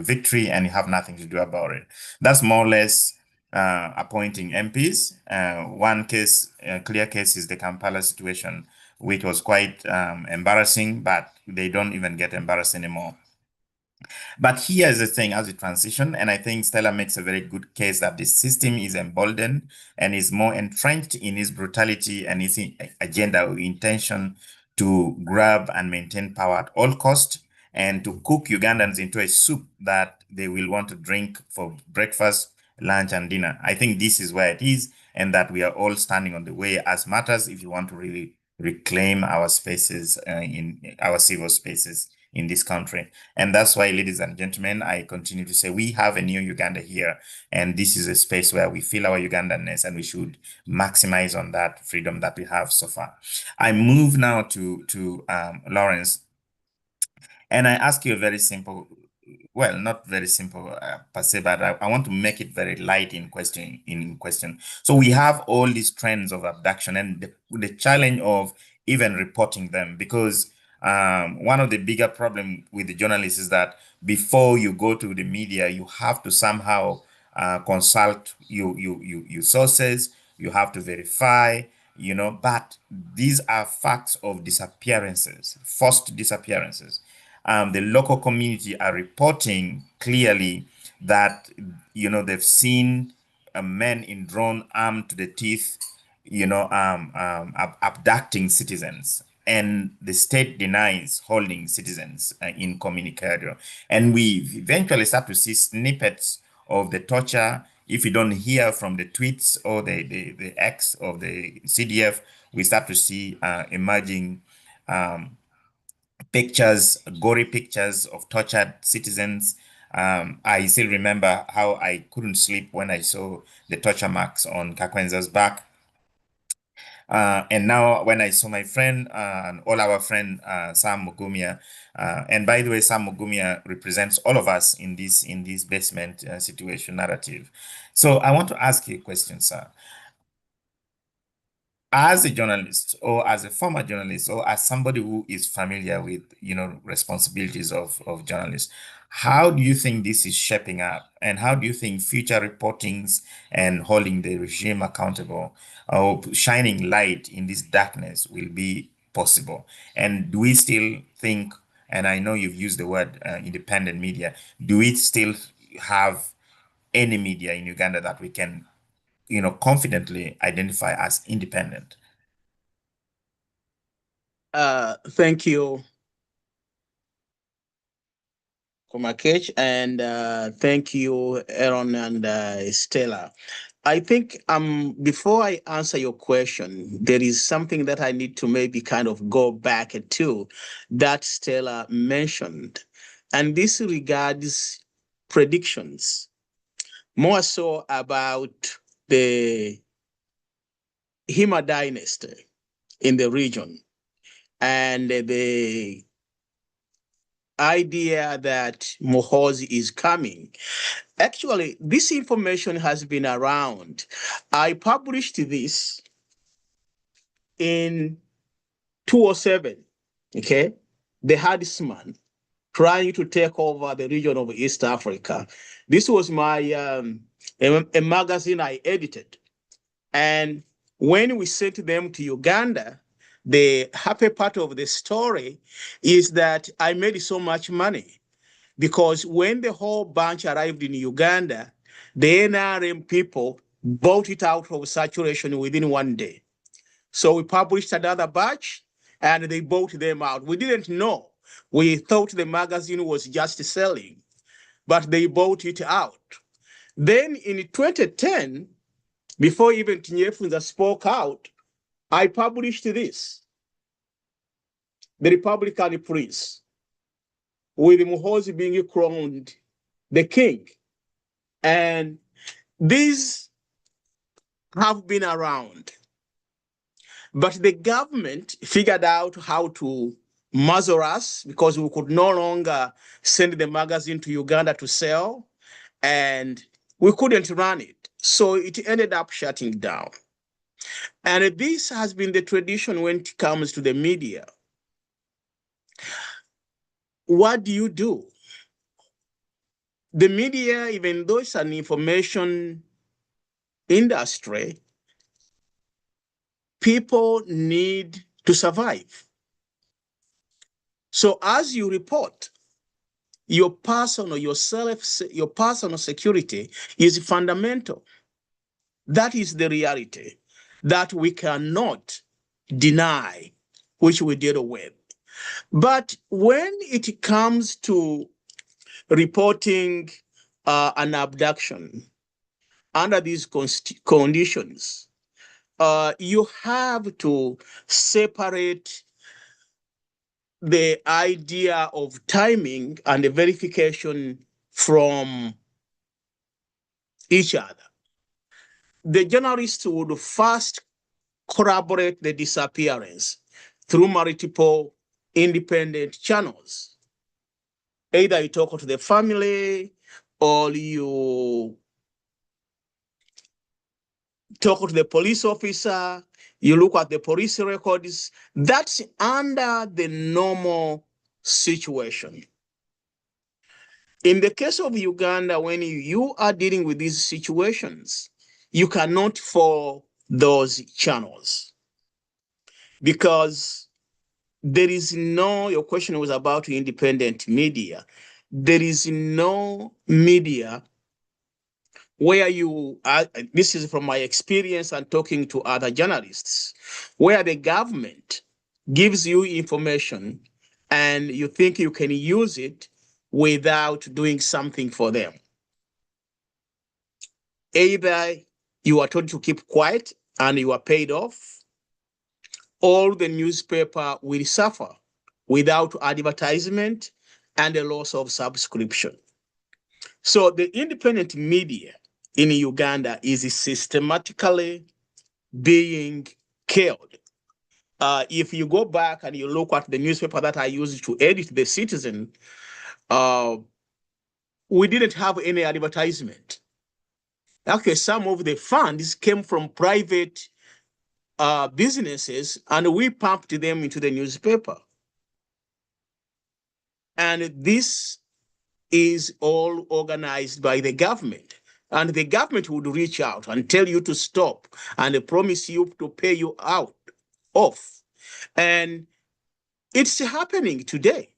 victory, and you have nothing to do about it. That's more or less appointing MPs. One case, clear case, is the Kampala situation, which was quite embarrassing, but they don't even get embarrassed anymore. But here's the thing as we transition, and I think Stella makes a very good case that the system is emboldened and is more entrenched in its brutality and its agenda or intention to grab and maintain power at all cost and to cook Ugandans into a soup that they will want to drink for breakfast, lunch, and dinner. I think this is where it is, and that we are all standing on the way as matters if you want to really reclaim our spaces in our civil spaces in this country. And that's why, ladies and gentlemen, I continue to say we have a new Uganda here. And this is a space where we feel our Ugandanness and we should maximize on that freedom that we have so far. I move now to Lawrence. And I ask you a very simple, well, not very simple per se, but I want to make it very light in question. So we have all these trends of abduction and the challenge of even reporting them, because one of the bigger problem with the journalists is that before you go to the media, you have to somehow consult your sources, you have to verify, but these are facts of disappearances, forced disappearances. The local community are reporting clearly that they've seen men in drone armed to the teeth, abducting citizens, and the state denies holding citizens incommunicado. And we eventually start to see snippets of the torture. If you don't hear from the tweets or the X of the CDF, we start to see emerging pictures, gory pictures of tortured citizens. I still remember how I couldn't sleep when I saw the torture marks on Kakwenza's back. And now when I saw my friend and all our friend Sam Mugumia, and by the way, Sam Mugumia represents all of us in this basement situation narrative. So I want to ask you a question, sir. As a journalist or as a former journalist or as somebody who is familiar with responsibilities of journalists, how do you think this is shaping up, and how do you think future reportings and holding the regime accountable or shining light in this darkness will be possible? And do we still think, and I know you've used the word independent media, do we still have any media in Uganda that we can confidently identify as independent?
Thank you, Komakech, and thank you, Aaron and Stella. I think before I answer your question, there is something that I need to maybe kind of go back to that Stella mentioned, and this regards predictions, more so about the Hima dynasty in the region and the idea that Mohozi is coming. Actually, this information has been around. I published this in 2007, okay? The Hadisman trying to take over the region of East Africa. This was my a magazine I edited. And when we sent them to Uganda, the happy part of the story is that I made so much money because when the whole bunch arrived in Uganda, the NRM people bought it out of saturation within one day. So we published another batch and they bought them out. We didn't know. We thought the magazine was just selling, but they bought it out. Then in 2010, before even Tinyefunza spoke out, I published this, The Republican Prince, with Muhoozi being crowned the king. And these have been around. But the government figured out how to muzzle us because we could no longer send the magazine to Uganda to sell, and we couldn't run it. So it ended up shutting down. And this has been the tradition when it comes to the media. What do? The media, even though it's an information industry, people need to survive. So as you report, your personal security is fundamental. That is the reality that we cannot deny, which we deal with. But when it comes to reporting an abduction under these conditions, you have to separate the idea of timing and the verification from each other. The journalists would first corroborate the disappearance through multiple independent channels. Either you talk to the family or you talk to the police officer, you look at the police records. That's under the normal situation. In the case of Uganda, when you are dealing with these situations, you cannot follow those channels because there is no, your question was about independent media. There is no media where you are, this is from my experience and talking to other journalists, where the government gives you information and you think you can use it without doing something for them. Either you are told to keep quiet and you are paid off, or the newspaper will suffer without advertisement and a loss of subscription. So the independent media in Uganda is systematically being killed. If you go back and you look at the newspaper that I used to edit The Citizen, we didn't have any advertisement. Okay, some of the funds came from private businesses and we pumped them into the newspaper. And this is all organized by the government. And the government would reach out and tell you to stop and promise you to pay you off. And it's happening today.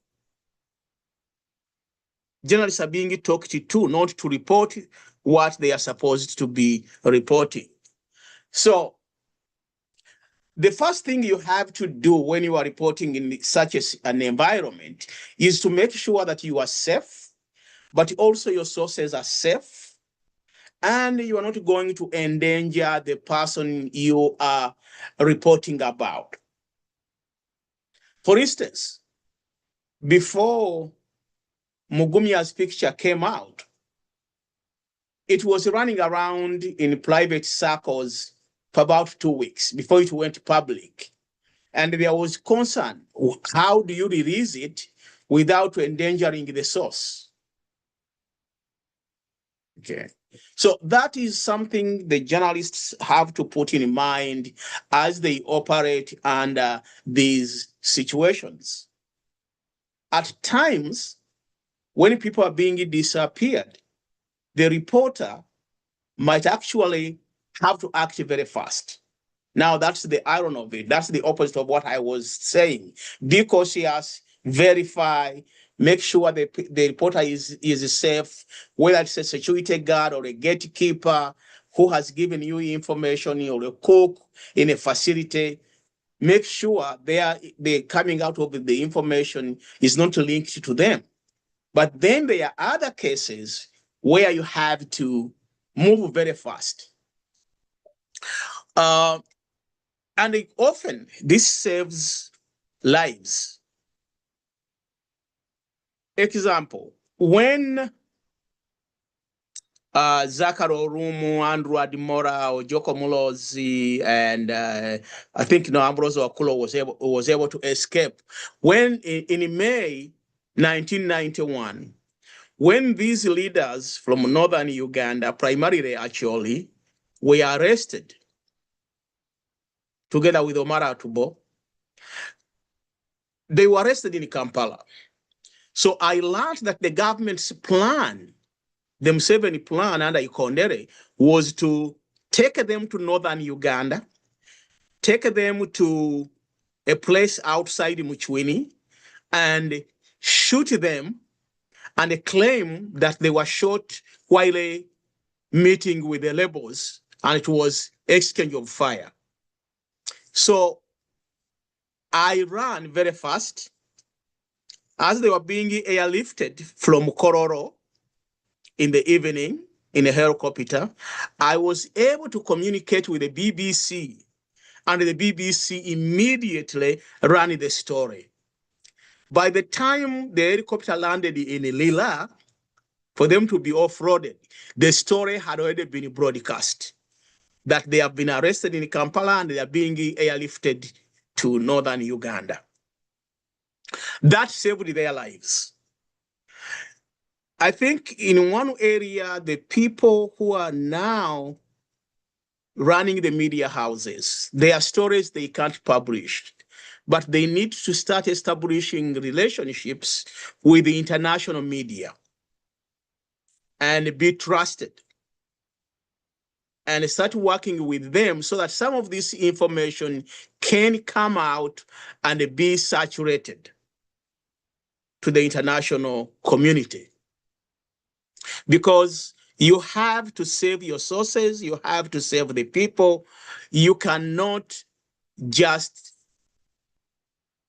Journalists are being talked to not to report what they are supposed to be reporting. So the first thing you have to do when you are reporting in such an environment is to make sure that you are safe, but also your sources are safe, and you are not going to endanger the person you are reporting about. For instance, before Mugumia's picture came out, it was running around in private circles for about 2 weeks before it went public. And there was concern, how do you release it without endangering the source? Okay. So that is something the journalists have to put in mind as they operate under these situations. At times, when people are being disappeared, the reporter might actually have to act very fast. Now, that's the iron of it. That's the opposite of what I was saying. Be cautious, verify, make sure the reporter is safe, whether it's a security guard or a gatekeeper who has given you information, or a cook in a facility. Make sure they're coming out of the information is not linked to them. But then there are other cases where you have to move very fast. And often this saves lives. Example, when Zachary Orumu, Andrew Adimora, or Joko Mulozi, and I think Ambrose Okulo was able to escape. When in May 1991, when these leaders from northern Uganda, primarily actually, were arrested together with Omar Atubo, they were arrested in Kampala. So I learned that the government's plan, the Museveni plan under Ikondere, was to take them to northern Uganda, take them to a place outside Muchwini, and shoot them and they claim that they were shot while meeting with the rebels, and it was exchange of fire. So I ran very fast as they were being airlifted from Kororo in the evening in a helicopter. I was able to communicate with the BBC, and the BBC immediately ran the story. By the time the helicopter landed in Lila, for them to be off-roaded, the story had already been broadcast that they have been arrested in Kampala and they are being airlifted to northern Uganda. That saved their lives. I think in one area, the people who are now running the media houses, their stories they can't publish, but they need to start establishing relationships with the international media and be trusted and start working with them so that some of this information can come out and be saturated to the international community. Because you have to save your sources, you have to save the people. You cannot just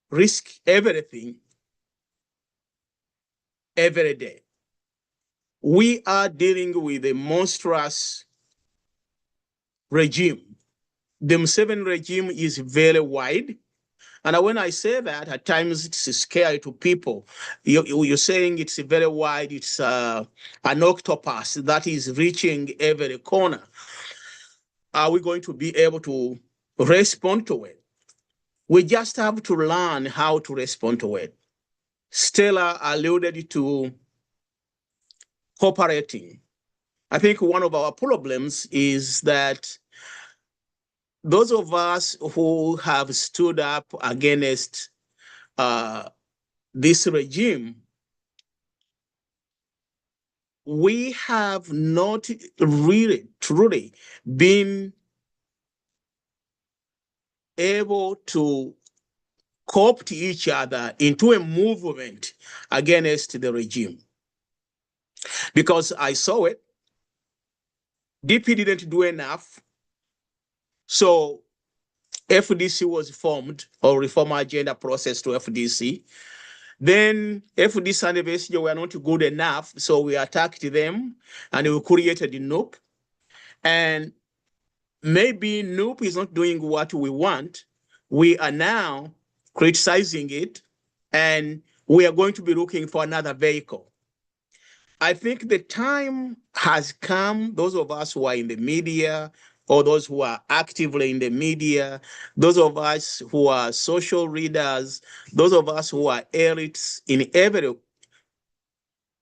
risk everything every day. We are dealing with a monstrous regime. The Museveni regime is very wide. And when I say that, at times it's scary to people. You're saying it's very wide, it's an octopus that is reaching every corner. Are we going to be able to respond to it? We just have to learn how to respond to it. Stella alluded to cooperating. I think one of our problems is that those of us who have stood up against this regime, we have not really, truly been able to co-opt each other into a movement against the regime. Because I saw it, DP didn't do enough. So FDC was formed, or reform agenda process to FDC. Then FDC and the BSG were not good enough, so we attacked them and we created NUP. And maybe NUP is not doing what we want. We are now criticizing it, and we are going to be looking for another vehicle. I think the time has come, those of us who are in the media, or those who are actively in the media, those of us who are social readers, those of us who are elites in every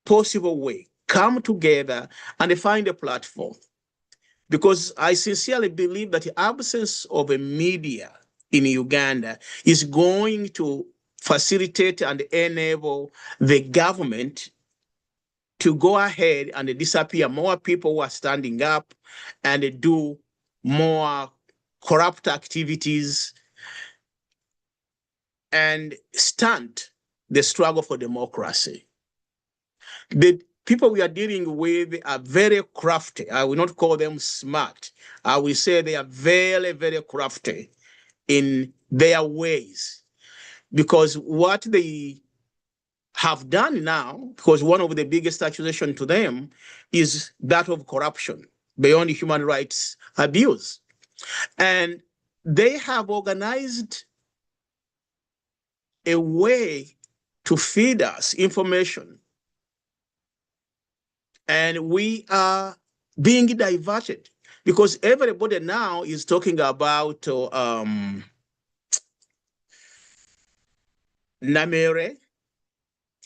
possible way, come together and find a platform. Because I sincerely believe that the absence of a media in Uganda is going to facilitate and enable the government to go ahead and disappear more people who are standing up and do more corrupt activities and stunt the struggle for democracy. The people we are dealing with are very crafty. I will not call them smart. I will say they are very, very crafty in their ways. Because what they have done now, because one of the biggest accusations to them is that of corruption beyond human rights abuse. And they have organized a way to feed us information. And we are being diverted because everybody now is talking about Namere.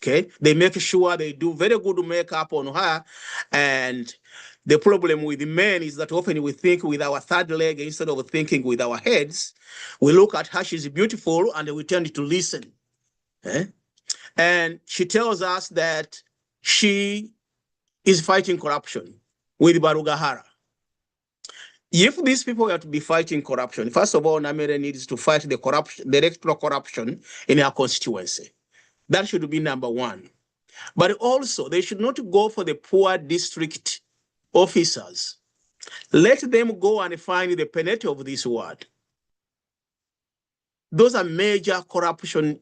Okay, they make sure they do very good makeup on her. And the problem with the men is that often we think with our third leg instead of thinking with our heads. We look at her, she's beautiful, and we tend to listen. Okay? And she tells us that she is fighting corruption with Barugahara. If these people are to be fighting corruption, first of all, Namere needs to fight the corruption, the electoral corruption in her constituency. That should be number one. But also, they should not go for the poor district officers. Let them go and find the penalty of this word. Those are major corruption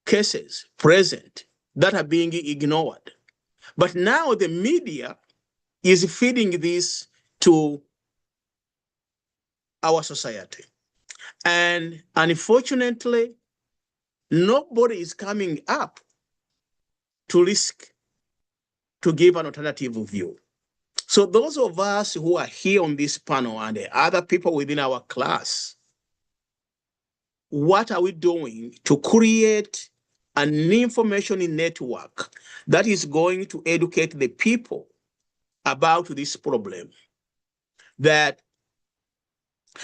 cases present that are being ignored. But now the media is feeding this to our society. And unfortunately, nobody is coming up to risk to give an alternative view. So those of us who are here on this panel and the other people within our class, what are we doing to create an information network that is going to educate the people about this problem? That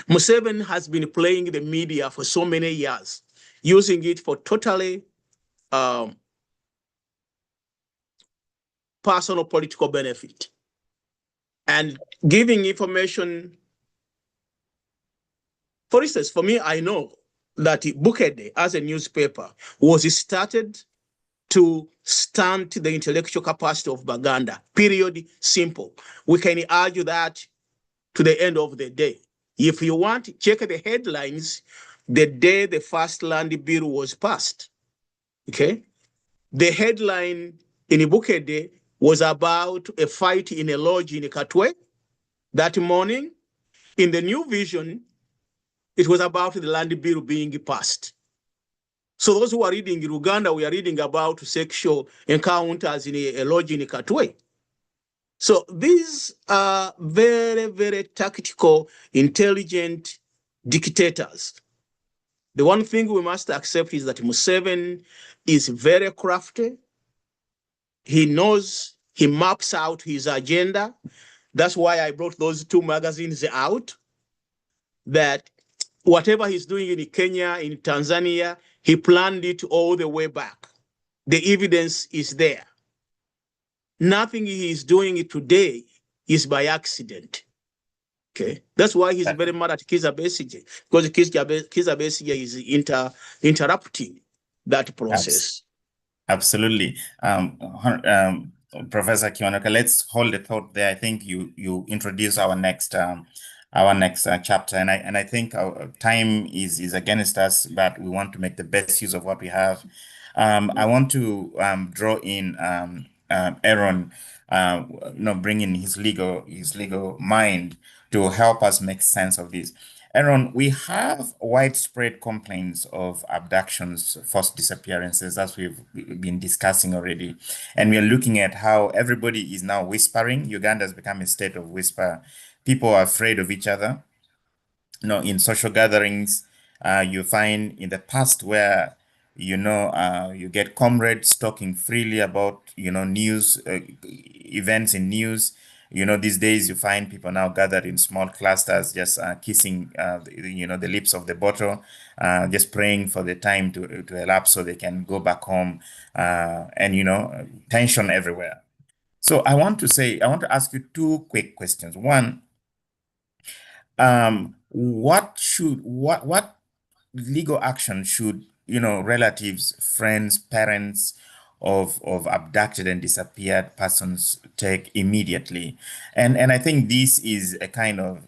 Museveni has been playing the media for so many years, using it for totally personal political benefit and giving information. For instance, for me, I know that Bukede, as a newspaper, was started to stunt the intellectual capacity of Baganda. Period. Simple. We can argue that to the end of the day. If you want, check the headlines the day the first land bill was passed. Okay? The headline in Bukede was about a fight in a lodge in Katwe that morning. In the New Vision, it was about the land bill being passed. So those who are reading in Uganda, we are reading about sexual encounters in a lodge in Katwe. So these are very, very tactical, intelligent dictators. The one thing we must accept is that Museveni is very crafty. He knows, he maps out his agenda. That's why I brought those two magazines out, that whatever he's doing in Kenya, in Tanzania, he planned it all the way back. The evidence is there. Nothing he is doing today is by accident. Okay, that's why he's very mad at Kizza Besigye, because Kizza Besigye is interrupting that process.
Absolutely. Professor Kionoka, let's hold the thought there. I think you introduce our next chapter, and I think our time is against us, but we want to make the best use of what we have. I want to draw in Aaron, bring in his legal mind to help us make sense of this. Aaron, we have widespread complaints of abductions, forced disappearances, as we've been discussing already. And we are looking at how everybody is now whispering. Uganda has become a state of whisper. People are afraid of each other. In social gatherings, you find in the past where, you get comrades talking freely about, news, events in news. These days you find people now gathered in small clusters, just kissing, the lips of the bottle, just praying for the time to elapse so they can go back home, and tension everywhere. So I want to ask you two quick questions. One, what legal action should relatives, friends, parents of abducted and disappeared persons take immediately? And I think this is a kind of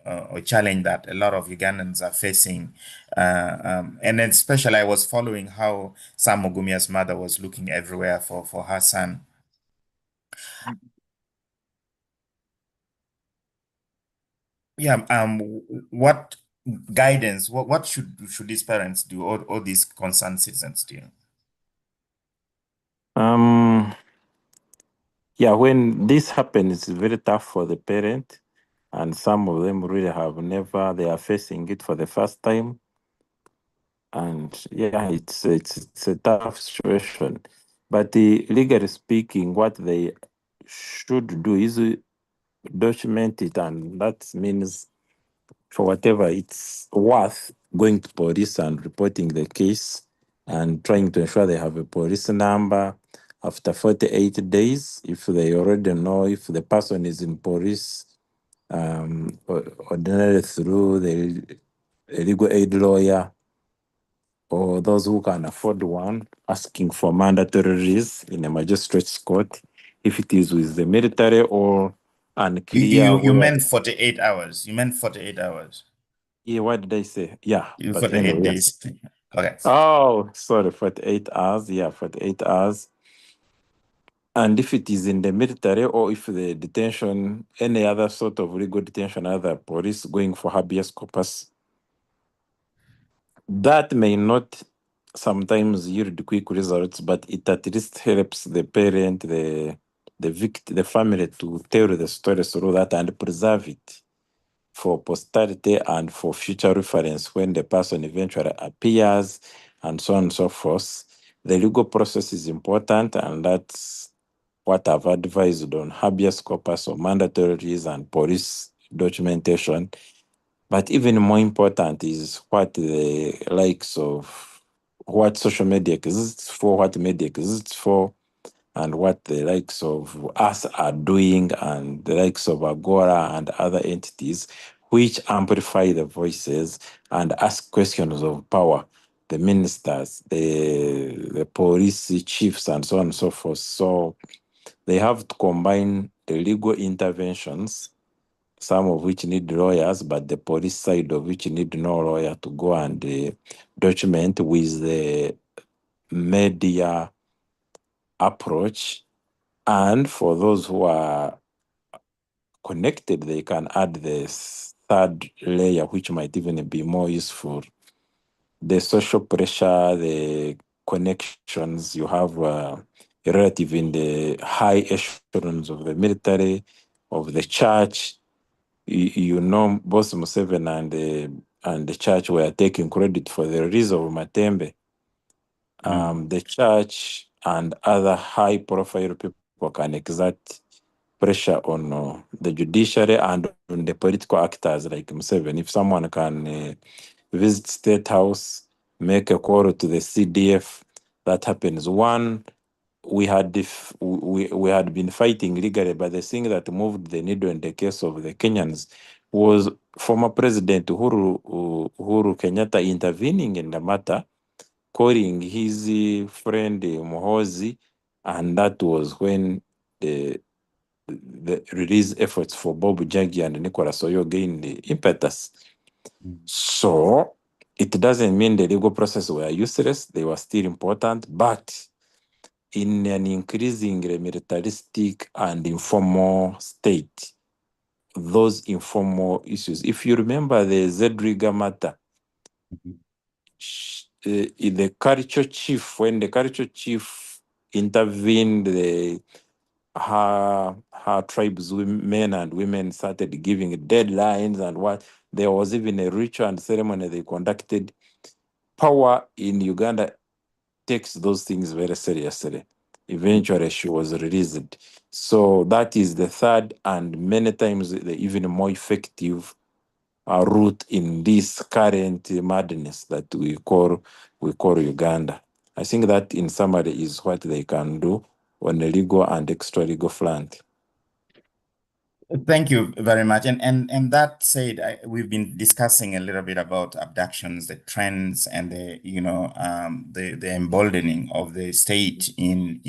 a challenge that a lot of Ugandans are facing, and especially I was following how Sam Mugumia's mother was looking everywhere for her son. Yeah. What guidance? What should these parents do, or these concerned citizens do?
Yeah, when this happens, it's very tough for the parent, and some of them really they are facing it for the first time. And yeah, it's a tough situation. But legally speaking, what they should do is document it, and that means for whatever it's worth, going to police and reporting the case and trying to ensure they have a police number. After 48 days, if they already know if the person is in police, ordinarily through the legal aid lawyer, or those who can afford one, asking for mandatory release in a magistrate's court, if it is with the military or unclear.
You meant 48 hours. You meant 48 hours.
Yeah, what did I say? Yeah, but
48
anyway.
days. Okay.
Oh, sorry, 48 hours. Yeah, 48 hours. And if it is in the military or if the detention, any other sort of legal detention, either police going for habeas corpus, that may not sometimes yield quick results, but it at least helps the parent, the victim, the family to tell the story through that and preserve it for posterity and for future reference when the person eventually appears and so on and so forth. The legal process is important, and that's what I've advised on habeas corpus or mandatory release and police documentation. But even more important is what the likes of what social media exists for, what media exists for, and what the likes of us are doing, and the likes of Agora and other entities which amplify the voices and ask questions of power, the ministers, the police chiefs, and so on and so forth. So they have to combine the legal interventions, some of which need lawyers, but the police side of which need no lawyer to go and document, with the media approach. And for those who are connected, they can add the third layer, which might even be more useful. The social pressure, the connections you have, a relative in the high echelons of the military, of the church. You know, both Museveni and the church were taking credit for the release of Matembe. The church and other high-profile people can exert pressure on the judiciary and on the political actors like Museveni. If someone can visit State House, make a call to the CDF, that happens. One, we had we had been fighting legally, but the thing that moved the needle in the case of the Kenyans was former President Uhuru Kenyatta intervening in the matter, calling his friend Mohozi, and that was when the release efforts for Bob Jagi and Nicholas Oyo gained the impetus. So it doesn't mean the legal process were useless, they were still important, but in an increasingly militaristic and informal state, those informal issues. If you remember the Zedriga matter, the culture chief, when the culture chief intervened, her tribes, men and women started giving deadlines and what. There was even a ritual and ceremony they conducted. Power in Uganda takes those things very seriously. Eventually, she was released. So that is the third and many times the even more effective route in this current madness that we call Uganda. I think that in summary is what they can do on a legal and extra legal front.
Thank you very much. And that said, we've been discussing a little bit about abductions, the trends, and the emboldening of the state in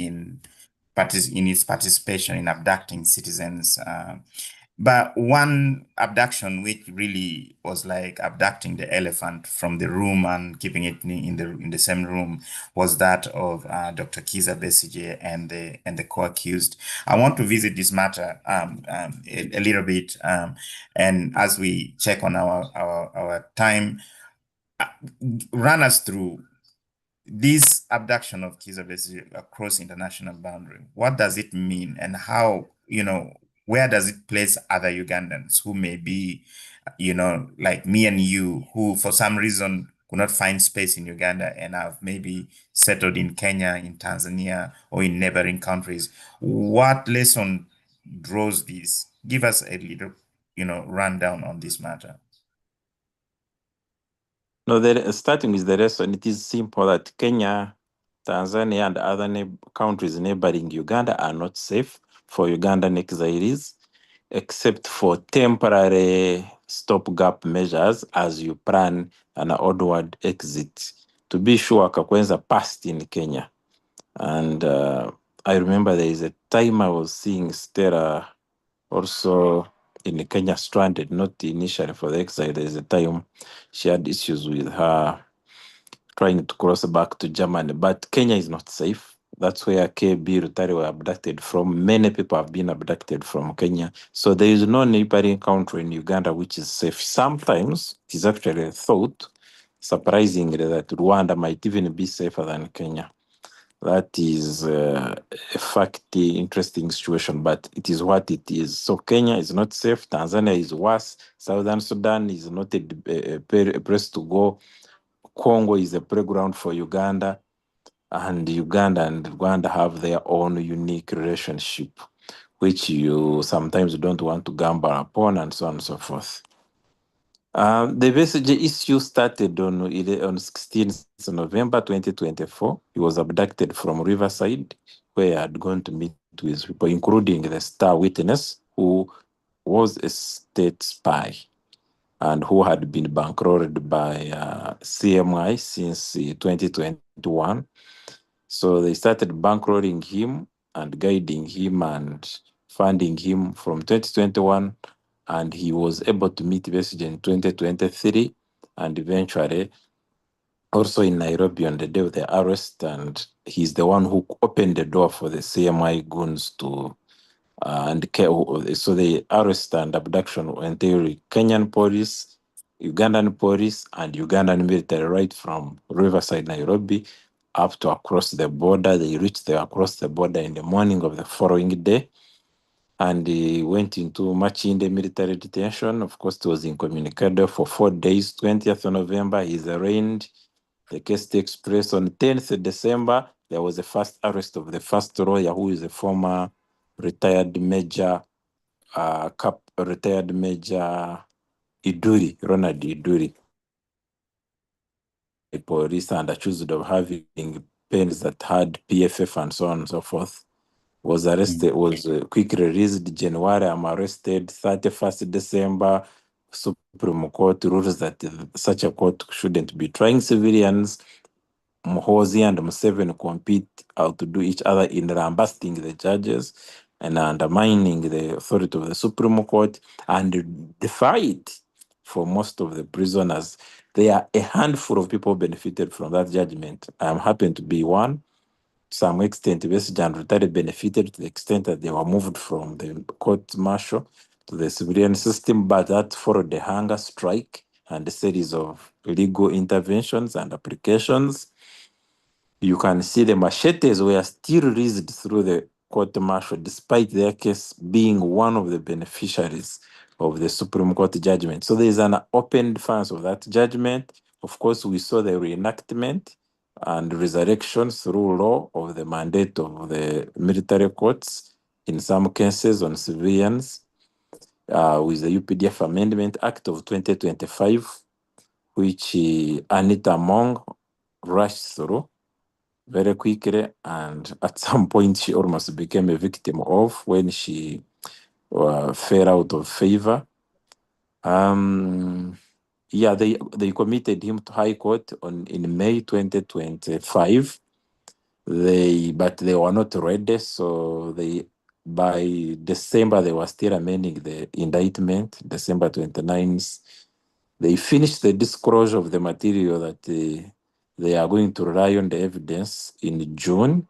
its participation in abducting citizens. But one abduction, which really was like abducting the elephant from the room and keeping it in the same room, was that of Dr. Kiza Besigye and the co-accused. I want to visit this matter a little bit, and as we check on our time, run us through this abduction of Kizza Besigye across international boundary. What does it mean, and how, where does it place other Ugandans who may be, like me and you, who for some reason could not find space in Uganda and have maybe settled in Kenya, in Tanzania, or in neighboring countries? What lesson draws this? Give us a little, rundown on this matter.
No, starting with the lesson, it is simple that Kenya, Tanzania, and other countries neighboring Uganda are not safe for Ugandan exiles, except for temporary stopgap measures as you plan an onward exit to be sure, Kakwenza passed in Kenya. And I remember there is a time I was seeing Stella also in Kenya stranded, not initially for the exile. There is a time she had issues with her trying to cross back to Germany. But Kenya is not safe. That's where KB Rutari were abducted from. Many people have been abducted from Kenya. So there is no neighboring country in Uganda which is safe. Sometimes it is actually thought, surprisingly, that Rwanda might even be safer than Kenya. That is a interesting situation, but it is what it is. So Kenya is not safe. Tanzania is worse. Southern Sudan is not a place to go. Congo is a playground for Uganda, and Uganda and Rwanda have their own unique relationship, which you sometimes don't want to gamble upon, and so on and so forth. The message issue started on 16th November 2024. He was abducted from Riverside, where he had gone to meet with people, including the star witness, who was a state spy and who had been bankrolled by CMI since 2021. So they started bankrolling him and guiding him and funding him from 2021. And he was able to meet Besigye in 2023 and eventually also in Nairobi on the day of the arrest. And he's the one who opened the door for the CMI goons to so the arrest and abduction went to Kenyan police, Ugandan police, and Ugandan military right from Riverside, Nairobi, up to across the border. They reached there across the border in the morning of the following day, and he went into Machinde military detention. Of course, it was incommunicado for 4 days. 20th of November, he's arraigned. The case takes place on 10th December. There was the first arrest of the first lawyer, who is a former retired major, retired Major Iduri, Ronald Iduri, the police, and accused of having pens that had PFF and so on and so forth. Was arrested, was quickly released. January, I'm arrested. 31st December, Supreme Court rules that such a court shouldn't be trying civilians. Muhoozi and Museveni compete outdo each other in lambasting the judges and undermining the authority of the Supreme Court, and the fight for most of the prisoners. There are a handful of people benefited from that judgment. I am happy to be one. To some extent, Besigye and Rutare benefited to the extent that they were moved from the court martial to the civilian system, but that followed the hunger strike and a series of legal interventions and applications. You can see the machetes were still released through the court martial, despite their case being one of the beneficiaries of the Supreme Court judgment. So there is an open defense of that judgment. Of course, we saw the reenactment and resurrection through law of the mandate of the military courts in some cases on civilians with the UPDF Amendment Act of 2025, which Anita Mong rushed through very quickly, and at some point she almost became a victim of when she fell out of favor. Yeah, they committed him to High Court in May 2025. But they were not ready, so by December they were still amending the indictment. December 29th, they finished the disclosure of the material that they are going to rely on the evidence in June,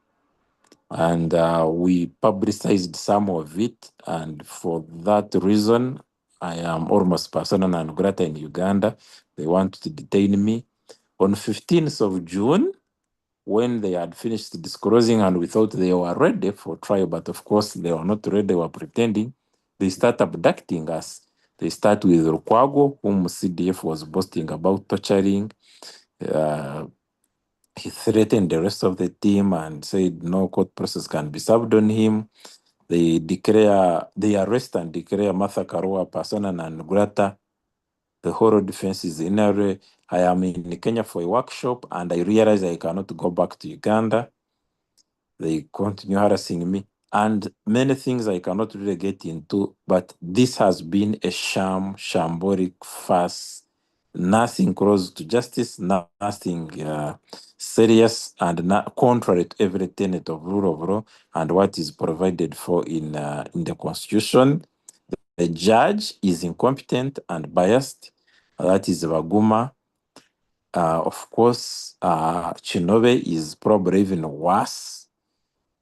and we publicized some of it. And for that reason, I am almost persona non grata in Uganda. They want to detain me. On 15th of June, when they had finished disclosing and we thought they were ready for trial, but of course they were not ready, they were pretending, they start abducting us. They start with Rukwago, whom CDF was boasting about torturing. He threatened the rest of the team and said no court process can be served on him. They arrest and declare Martha Karua persona non grata. The whole defense is in array. I am in Kenya for a workshop and I realize I cannot go back to Uganda. They continue harassing me and many things I cannot really get into, but this has been a shambolic farce nothing close to justice, nothing serious, and not contrary to every tenet of rule of law and what is provided for in the Constitution. The judge is incompetent and biased. That is Baguma. Of course, Chinobe is probably even worse.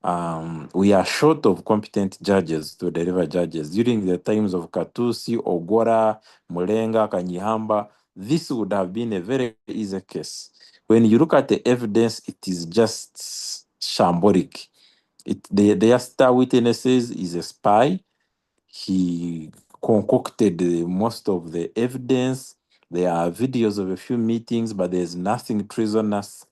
We are short of competent judges to deliver judges. During the times of Katusi, Ogora, Mulenga, Kanyihamba, this would have been a very easy case. When you look at the evidence, it is just shambolic. Their star witnesses is a spy. He concocted most of the evidence. There are videos of a few meetings, but there's nothing treasonous,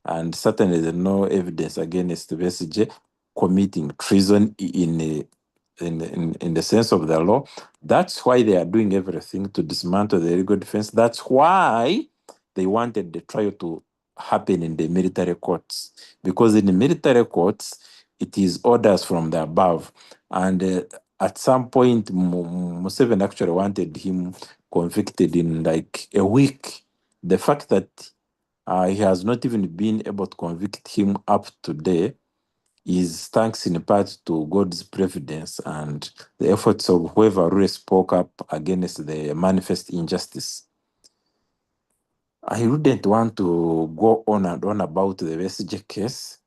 and certainly there's no evidence against Besigye committing treason in the sense of the law. That's why they are doing everything to dismantle the legal defense. That's why they wanted the trial to happen in the military courts, because in the military courts, it is orders from the above. And at some point, Museveni actually wanted him convicted in like a week. The fact that he has not even been able to convict him up today is thanks in part to God's providence and the efforts of whoever really spoke up against the manifest injustice. I wouldn't want to go on and on about the Besigye case,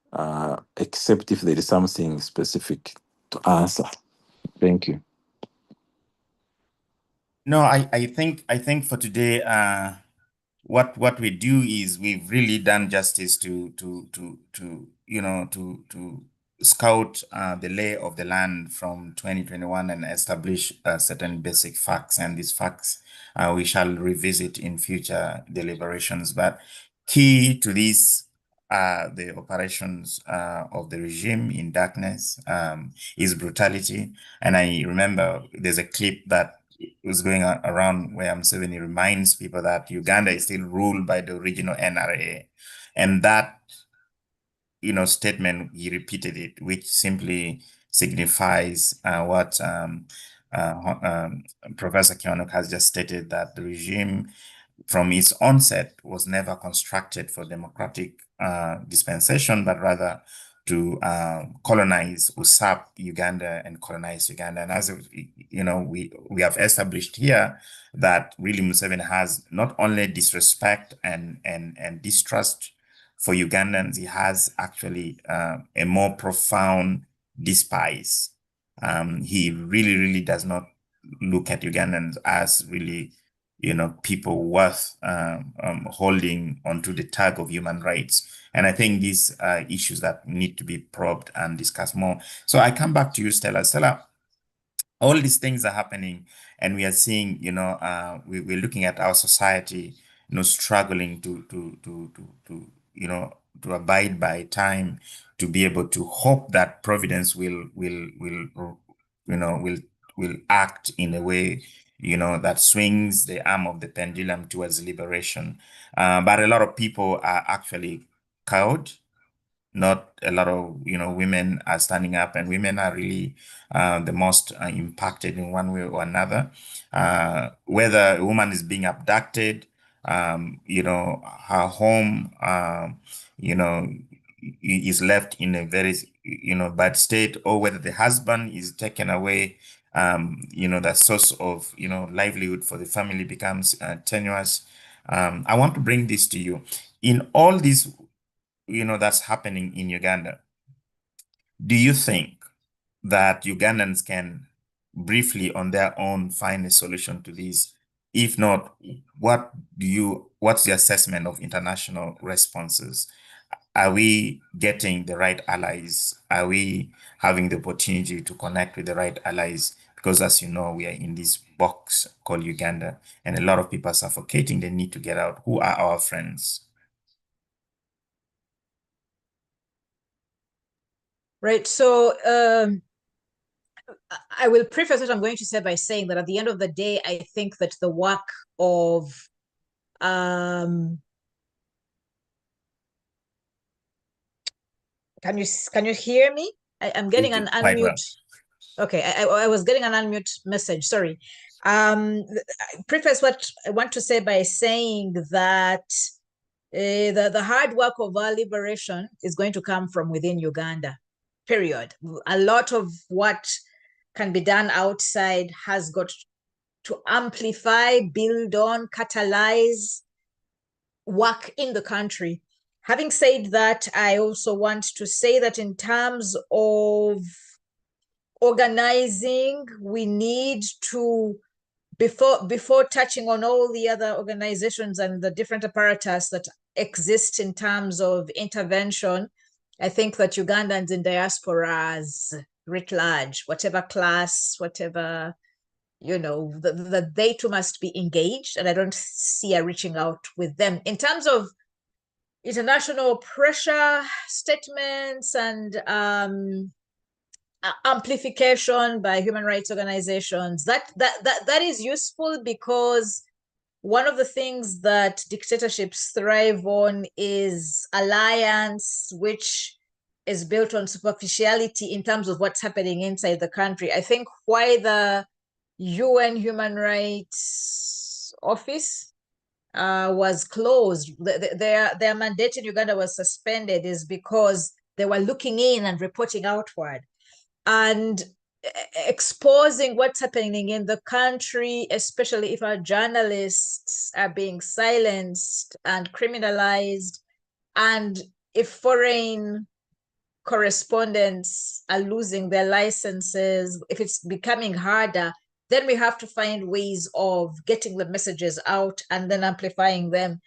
except if there is something specific to answer. Thank you.
No, I think for today, what we do is we've really done justice to scout the lay of the land from 2021 and establish certain basic facts, and these facts we shall revisit in future deliberations. But key to this, the operations of the regime in darkness, is brutality. And I remember there's a clip that was going around where Museveni reminds people that Uganda is still ruled by the original NRA. And that, statement, he repeated it, which simply signifies what Professor Kionok has just stated, that the regime from its onset was never constructed for democratic dispensation, but rather to colonize, usurp Uganda and colonize Uganda. And as we have established here that really Museveni has not only disrespect and distrust for Ugandans, he has actually a more profound despise. He really does not look at Ugandans as really people worth holding onto the tag of human rights. And I think these are issues that need to be probed and discussed more. So I come back to you, Stella. Stella, all these things are happening, and we are seeing, we're looking at our society, struggling to abide by time, to be able to hope that Providence will act in a way that swings the arm of the pendulum towards liberation. But a lot of people are actually cowed. Not a lot of women are standing up, and women are really the most impacted in one way or another. Whether a woman is being abducted, her home, is left in a very bad state, or whether the husband is taken away, the source of livelihood for the family becomes tenuous. I want to bring this to you. In all this that's happening in Uganda, do you think that Ugandans can briefly on their own find a solution to this? If not, what's the assessment of international responses? Are we getting the right allies? Are we having the opportunity to connect with the right allies? Because as you know, we are in this box called Uganda, and a lot of people are suffocating. They need to get out. Who are our friends?
Right. So I will preface what I'm going to say by saying that at the end of the day, I think that the work of can you hear me? I'm getting an unmute. Well. Okay, I was getting an unmute message. Sorry. Preface what I want to say by saying that the hard work of our liberation is going to come from within Uganda, period. A lot of what can be done outside has got to amplify, build on, catalyze work in the country. Having said that, I also want to say that in terms of organizing, we need to, before touching on all the other organizations and the different apparatus that exist in terms of intervention, I think that Ugandans in diasporas writ large, whatever class, whatever, that they too must be engaged, and I don't see a reaching out with them. In terms of international pressure statements and amplification by human rights organizations, that is useful, because one of the things that dictatorships thrive on is alliance, which is built on superficiality in terms of what's happening inside the country. I think why the UN Human Rights Office was closed, their mandate in Uganda was suspended, is because they were looking in and reporting outward and exposing what's happening in the country, especially if our journalists are being silenced and criminalized, and if foreign correspondents are losing their licenses, if it's becoming harder, then we have to find ways of getting the messages out and then amplifying them.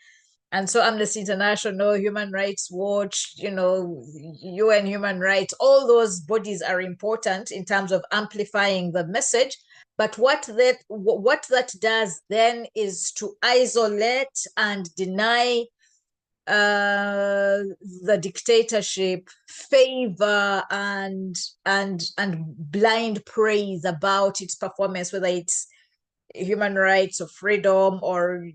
And so Amnesty International, Human Rights Watch, UN Human Rights, all those bodies are important in terms of amplifying the message. But what that does then is to isolate and deny the dictatorship favor and blind praise about its performance, whether it's human rights or freedom or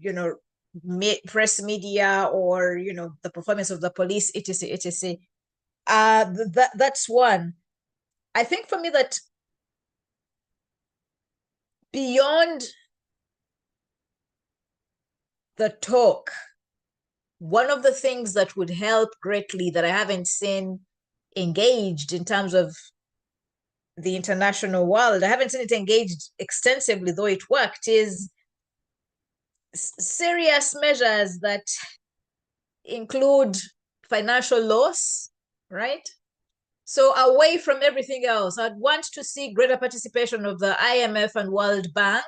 press media or the performance of the police, etc, etc. That's one. I think for me that beyond the talk, one of the things that would help greatly that I haven't seen engaged in terms of the international world, I haven't seen it engaged extensively, though it worked, is serious measures that include financial loss, right? So away from everything else, I'd want to see greater participation of the IMF and World Bank,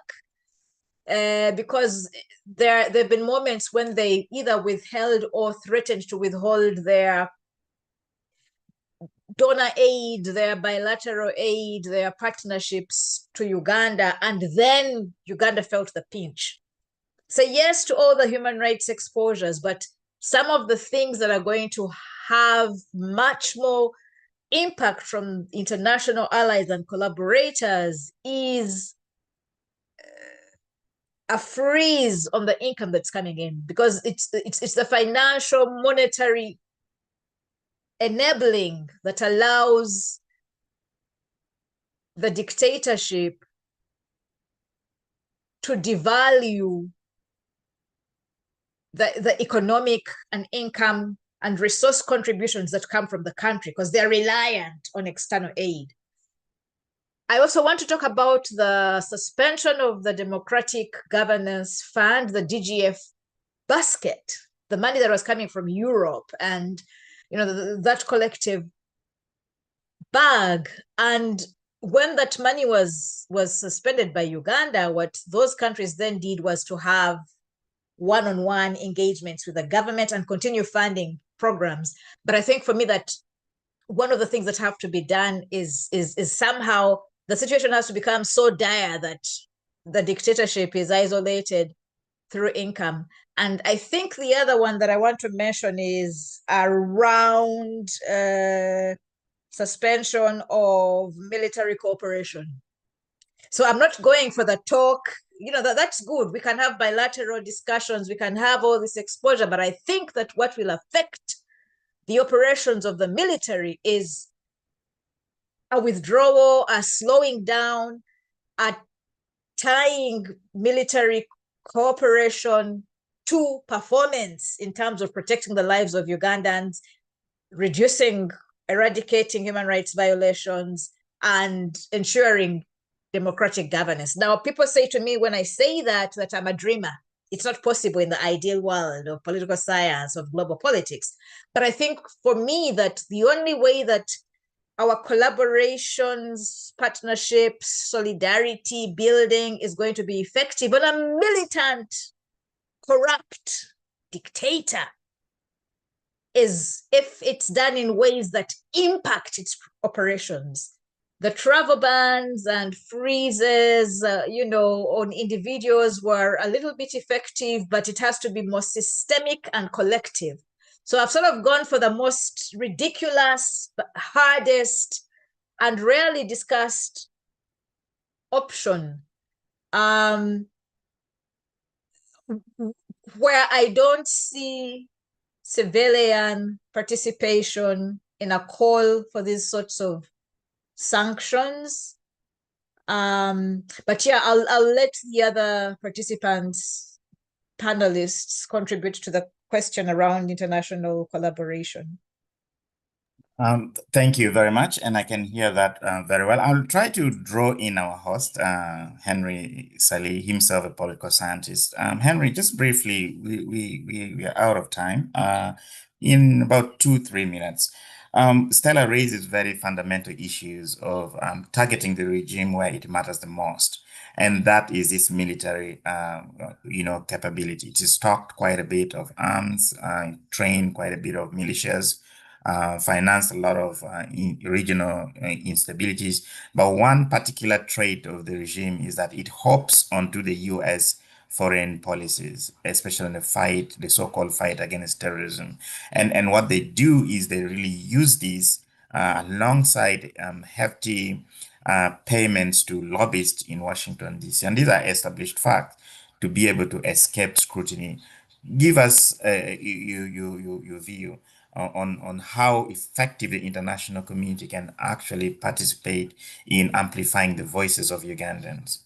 because there have been moments when they either withheld or threatened to withhold their donor aid, their bilateral aid, their partnerships to Uganda, and then Uganda felt the pinch. Say yes to all the human rights exposures, but some of the things that are going to have much more impact from international allies and collaborators is a freeze on the income that's coming in, because it's the financial monetary enabling that allows the dictatorship to devalue the economic and income and resource contributions that come from the country, because they're reliant on external aid. I also want to talk about the suspension of the Democratic Governance Fund, the DGF basket, the money that was coming from Europe, and that collective bag. And when that money was suspended by Uganda, what those countries then did was to have one-on-one engagements with the government and continue funding programs. But I think for me that one of the things that have to be done is somehow the situation has to become so dire that the dictatorship is isolated through income. And I think the other one that I want to mention is around suspension of military cooperation. So I'm not going for the talk, that's good. We can have bilateral discussions, we can have all this exposure, but I think that what will affect the operations of the military is a withdrawal, a slowing down, a tying military cooperation to performance in terms of protecting the lives of Ugandans, eradicating human rights violations, and ensuring democratic governance. Now, people say to me when I say that I'm a dreamer. It's not possible in the ideal world of political science, of global politics. But I think for me that the only way that our collaborations, partnerships, solidarity building is going to be effective on a militant, corrupt dictator is if it's done in ways that impact its operations. The travel bans and freezes, on individuals were a little bit effective, but it has to be more systemic and collective. So I've sort of gone for the most ridiculous, hardest, and rarely discussed option, where I don't see civilian participation in a call for these sorts of sanctions. But yeah, I'll let the other participants, panelists, contribute to the question around international collaboration.
Thank you very much, and I can hear that very well. I'll try to draw in our host, Henry Salih, himself a political scientist. Henry, just briefly, we are out of time. In about 2-3 minutes, Stella raises very fundamental issues of targeting the regime where it matters the most, and that is its military, capability. It has stocked quite a bit of arms, trained quite a bit of militias. Financed a lot of regional instabilities. But one particular trait of the regime is that it hops onto the US foreign policies, especially in the so-called fight against terrorism. And what they do is they really use these alongside hefty payments to lobbyists in Washington, D.C. And these are established facts to be able to escape scrutiny. Give us your view on how effective the international community can actually participate in amplifying the voices of Ugandans.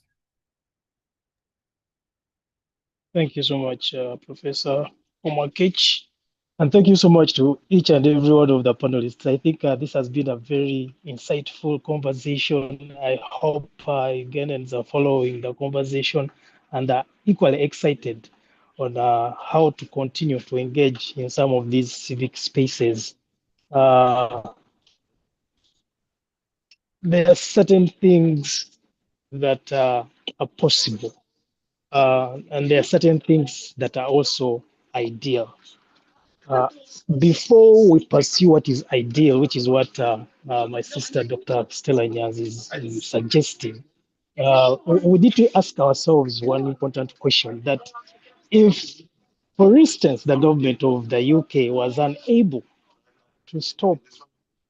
Thank you so much, Professor Omakech. And thank you so much to each and every one of the panelists. I think this has been a very insightful conversation. I hope Ugandans are following the conversation and are equally excited on how to continue to engage in some of these civic spaces. There are certain things that are possible, and there are certain things that are also ideal. Before we pursue what is ideal, which is what my sister, Dr. Stella Nyanzi, is suggesting, we need to ask ourselves one important question: that if, for instance, the government of the UK was unable to stop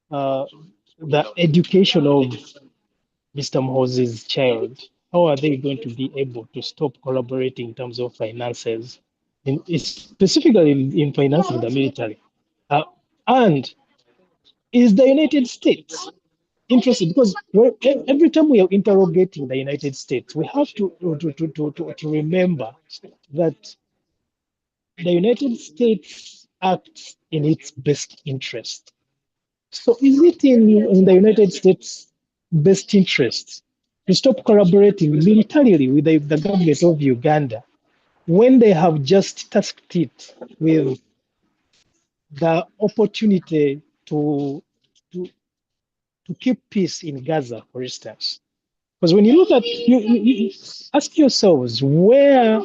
the education of Mr. Moses' child, how are they going to be able to stop collaborating in terms of finances, specifically in financing the military? And is the United States interested? Because every time we are interrogating the United States, we have to remember that the United States acts in its best interest. So is it in the United States' best interest to stop collaborating militarily with the government of Uganda when they have just tasked it with the opportunity to keep peace in Gaza, for instance? Because when you look at, you ask yourselves, where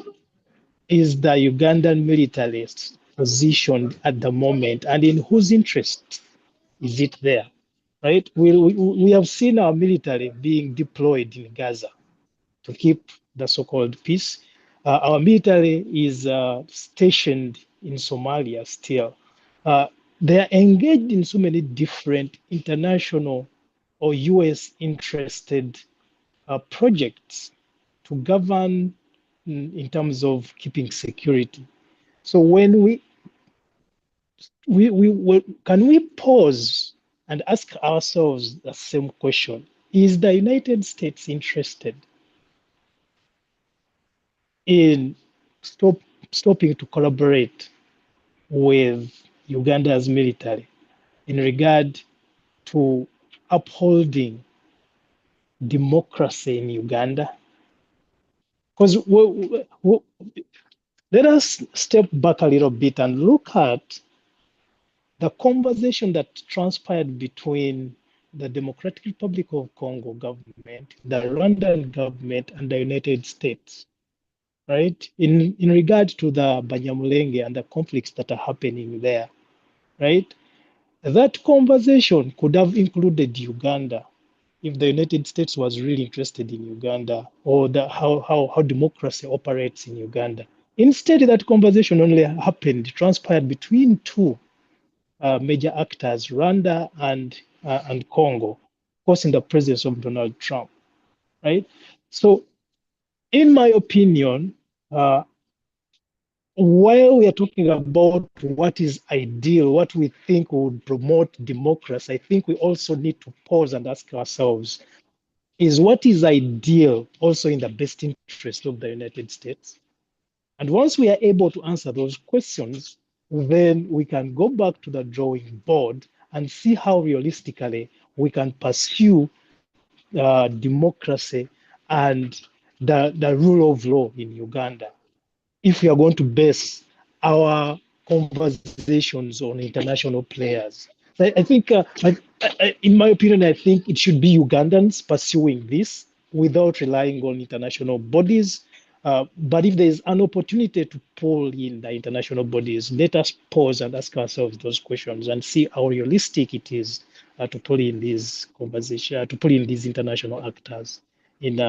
is the Ugandan militarist positioned at the moment, and in whose interest is it there? Right? We have seen our military being deployed in Gaza to keep the so-called peace. Our military is stationed in Somalia still. They are engaged in so many different international or US interested projects to govern in terms of keeping security. So when we can we pause and ask ourselves the same question: is the United States interested in stopping to collaborate with Uganda's military in regard to upholding democracy in Uganda? Because let us step back a little bit and look at the conversation that transpired between the Democratic Republic of Congo government, the Rwandan government, and the United States, right? In regard to the Banyamulenge and the conflicts that are happening there, right? That conversation could have included Uganda if the United States was really interested in Uganda or how democracy operates in Uganda. Instead, that conversation only transpired between two major actors, Rwanda and Congo, of course, in the presence of Donald Trump, right? So, in my opinion, while we are talking about what is ideal, what we think would promote democracy, I think we also need to pause and ask ourselves, is what is ideal also in the best interest of the United States? And once we are able to answer those questions, then we can go back to the drawing board and see how realistically we can pursue democracy and the rule of law in Uganda if we are going to base our conversations on international players. So I think, in my opinion, I think it should be Ugandans pursuing this without relying on international bodies. But if there is an opportunity to pull in the international bodies, let us pause and ask ourselves those questions and see how realistic it is to pull in these conversations, to pull in these international actors in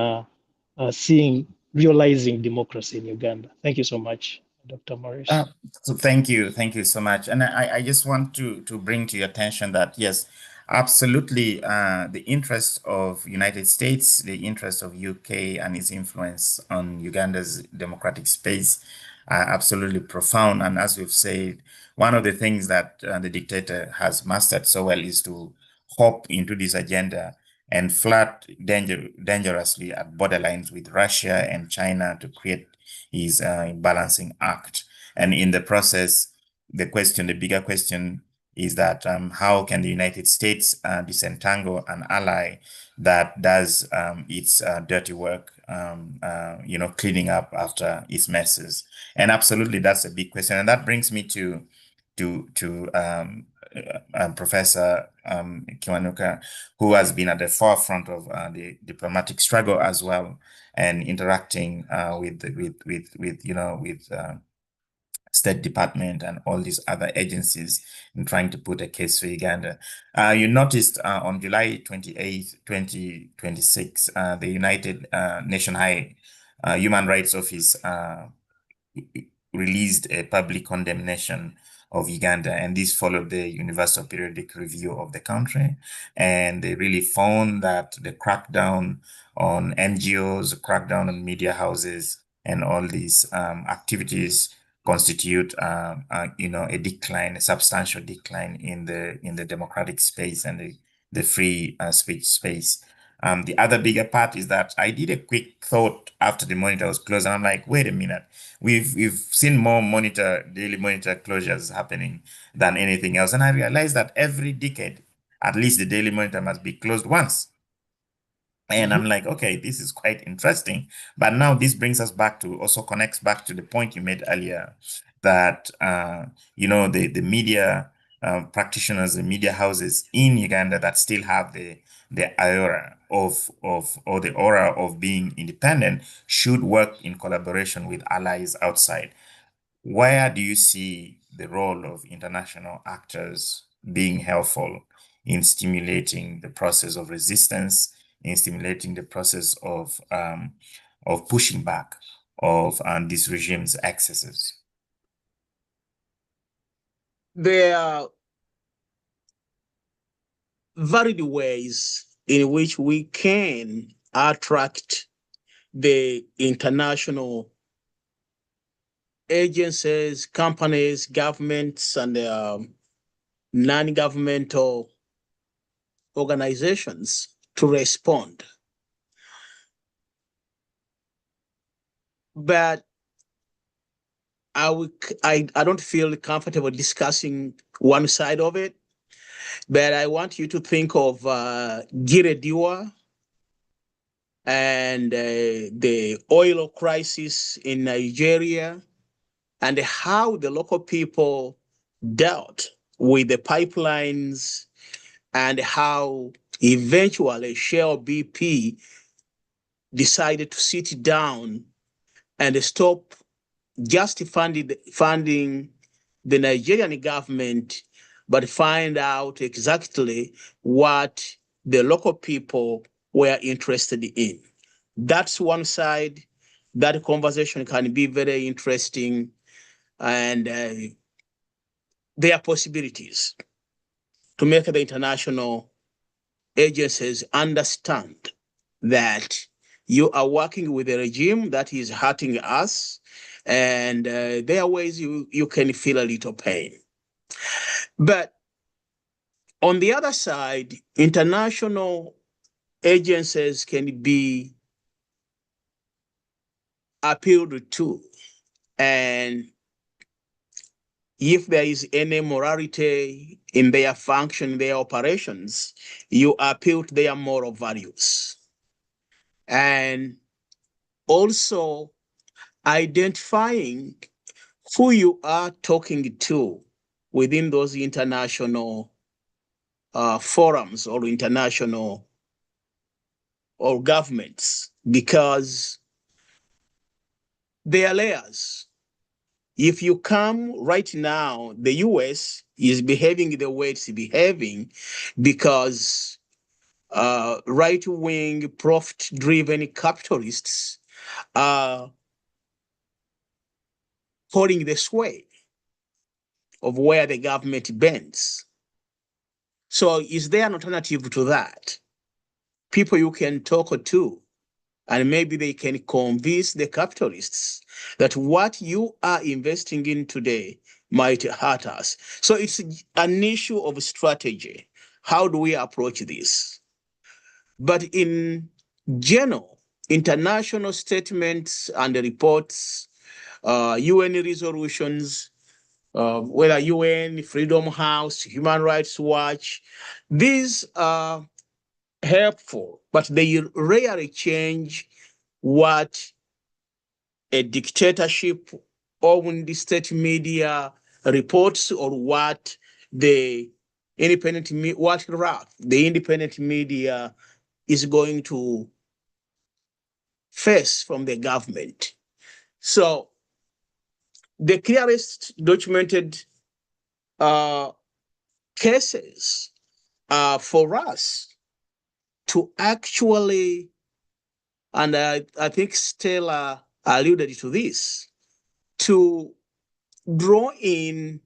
realizing democracy in Uganda. Thank you so much, Dr. Morris.
So thank you so much. And I just want to bring to your attention that yes, absolutely, the interest of United States, the interest of UK and its influence on Uganda's democratic space are absolutely profound. And as we've said, one of the things that the dictator has mastered so well is to hop into this agenda and flirt dangerously at borderlines with Russia and China to create his balancing act. And in the process, the bigger question is that how can the United States disentangle an ally that does its dirty work, cleaning up after its messes? And absolutely, that's a big question. And that brings me to Professor Kiwanuka, who has been at the forefront of the diplomatic struggle as well, and interacting with State Department and all these other agencies in trying to put a case for Uganda. You noticed on July 28th, 2026, the United Nations High Human Rights Office released a public condemnation of Uganda, and this followed the Universal Periodic Review of the country. And they really found that the crackdown on NGOs, crackdown on media houses, and all these activities constitute, a decline, a substantial decline in the democratic space and the free speech space. The other bigger part is that I did a quick thought after the monitor was closed, and I'm like, wait a minute, we've seen more daily monitor closures happening than anything else. And I realized that every decade, at least the daily monitor must be closed once. And I'm like, okay, this is quite interesting. But now this brings us also connects back to the point you made earlier that, the media practitioners, the media houses in Uganda that still have the aura the aura of being independent should work in collaboration with allies outside. Where do you see the role of international actors being helpful in stimulating the process of resistance, in stimulating the process of pushing back of this regime's excesses?
There are varied ways in which we can attract the international agencies, companies, governments, and non-governmental organizations to respond. but I don't feel comfortable discussing one side of it. But I want you to think of Girediwa and the oil crisis in Nigeria and how the local people dealt with the pipelines and how eventually Shell BP decided to sit down and stop just funding the Nigerian government, but find out exactly what the local people were interested in. That's one side. That conversation can be very interesting, and there are possibilities to make the international agencies understand that you are working with a regime that is hurting us, and there are ways you can feel a little pain. But on the other side, international agencies can be appealed to. And if there is any morality in their function, their operations, you appeal to their moral values. And also identifying who you are talking to within those international forums or international or governments, because they are layers. If you come right now, the US is behaving the way it's behaving because right-wing, profit-driven capitalists are holding the sway of where the government bends. So is there an alternative to that? People you can talk to, and maybe they can convince the capitalists that what you are investing in today might hurt us. So it's an issue of strategy. How do we approach this? But in general, international statements and reports, UN resolutions, whether UN, Freedom House, Human Rights Watch, these are helpful, but they rarely change what a dictatorship owned the state media reports or what the independent media is going to face from the government. So the clearest documented cases for us to actually, and I think Stella alluded to this, to draw in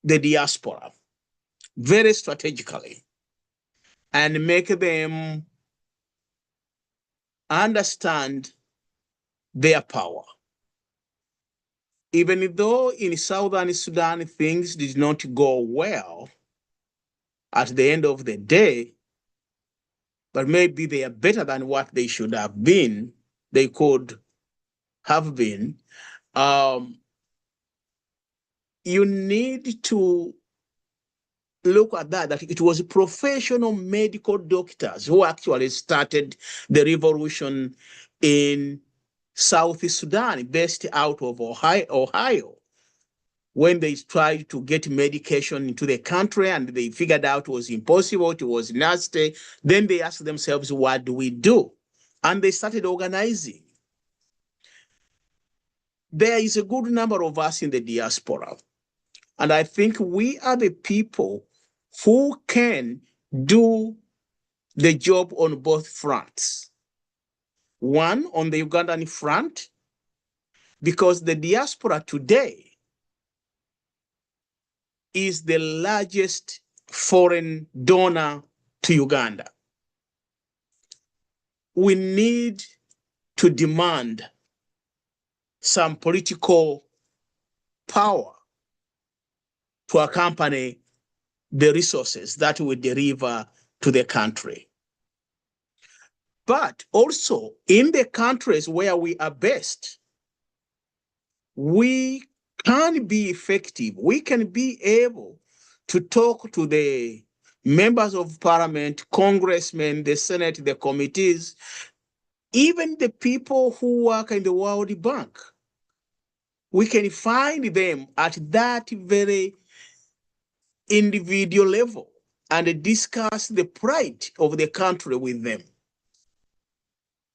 the diaspora very strategically and make them understand their power. Even though in Southern Sudan things did not go well at the end of the day, but maybe they are better than what they should have been, they could have been. You need to look at that it was professional medical doctors who actually started the revolution in South Sudan, based out of Ohio, when they tried to get medication into the country and they figured out it was impossible, it was nasty. Then they asked themselves, what do we do? And they started organizing. There is a good number of us in the diaspora, and I think we are the people who can do the job on both fronts. One, on the Ugandan front, because the diaspora today is the largest foreign donor to Uganda. We need to demand some political power to accompany the resources that we deliver to the country. But also in the countries where we are based, we can be effective. We can be able to talk to the members of parliament, congressmen, the Senate, the committees, even the people who work in the World Bank. We can find them at that very individual level and discuss the plight of the country with them.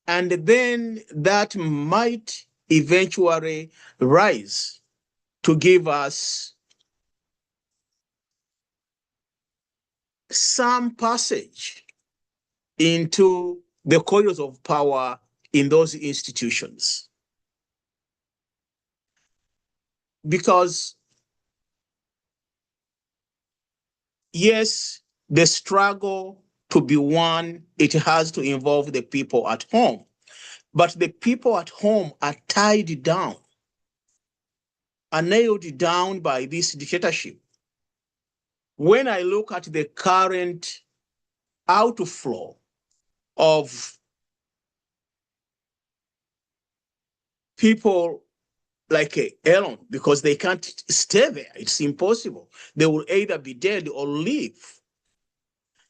And then that might eventually rise to give us some passage into the corridors of power in those institutions. Because, yes, the struggle to be won, it has to involve the people at home. But the people at home are tied down, are nailed down by this dictatorship. When I look at the current outflow of people like Elon, because they can't stay there, it's impossible. They will either be dead or leave.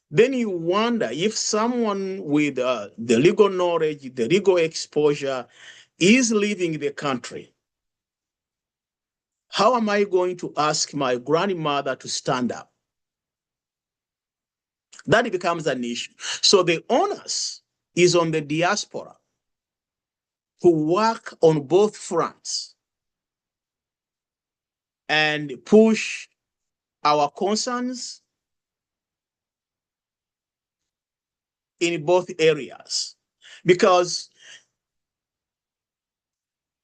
Then you wonder if someone with the legal knowledge, the legal exposure is leaving the country. How am I going to ask my grandmother to stand up? That becomes an issue. So the onus is on the diaspora who work on both fronts and push our concerns in both areas. Because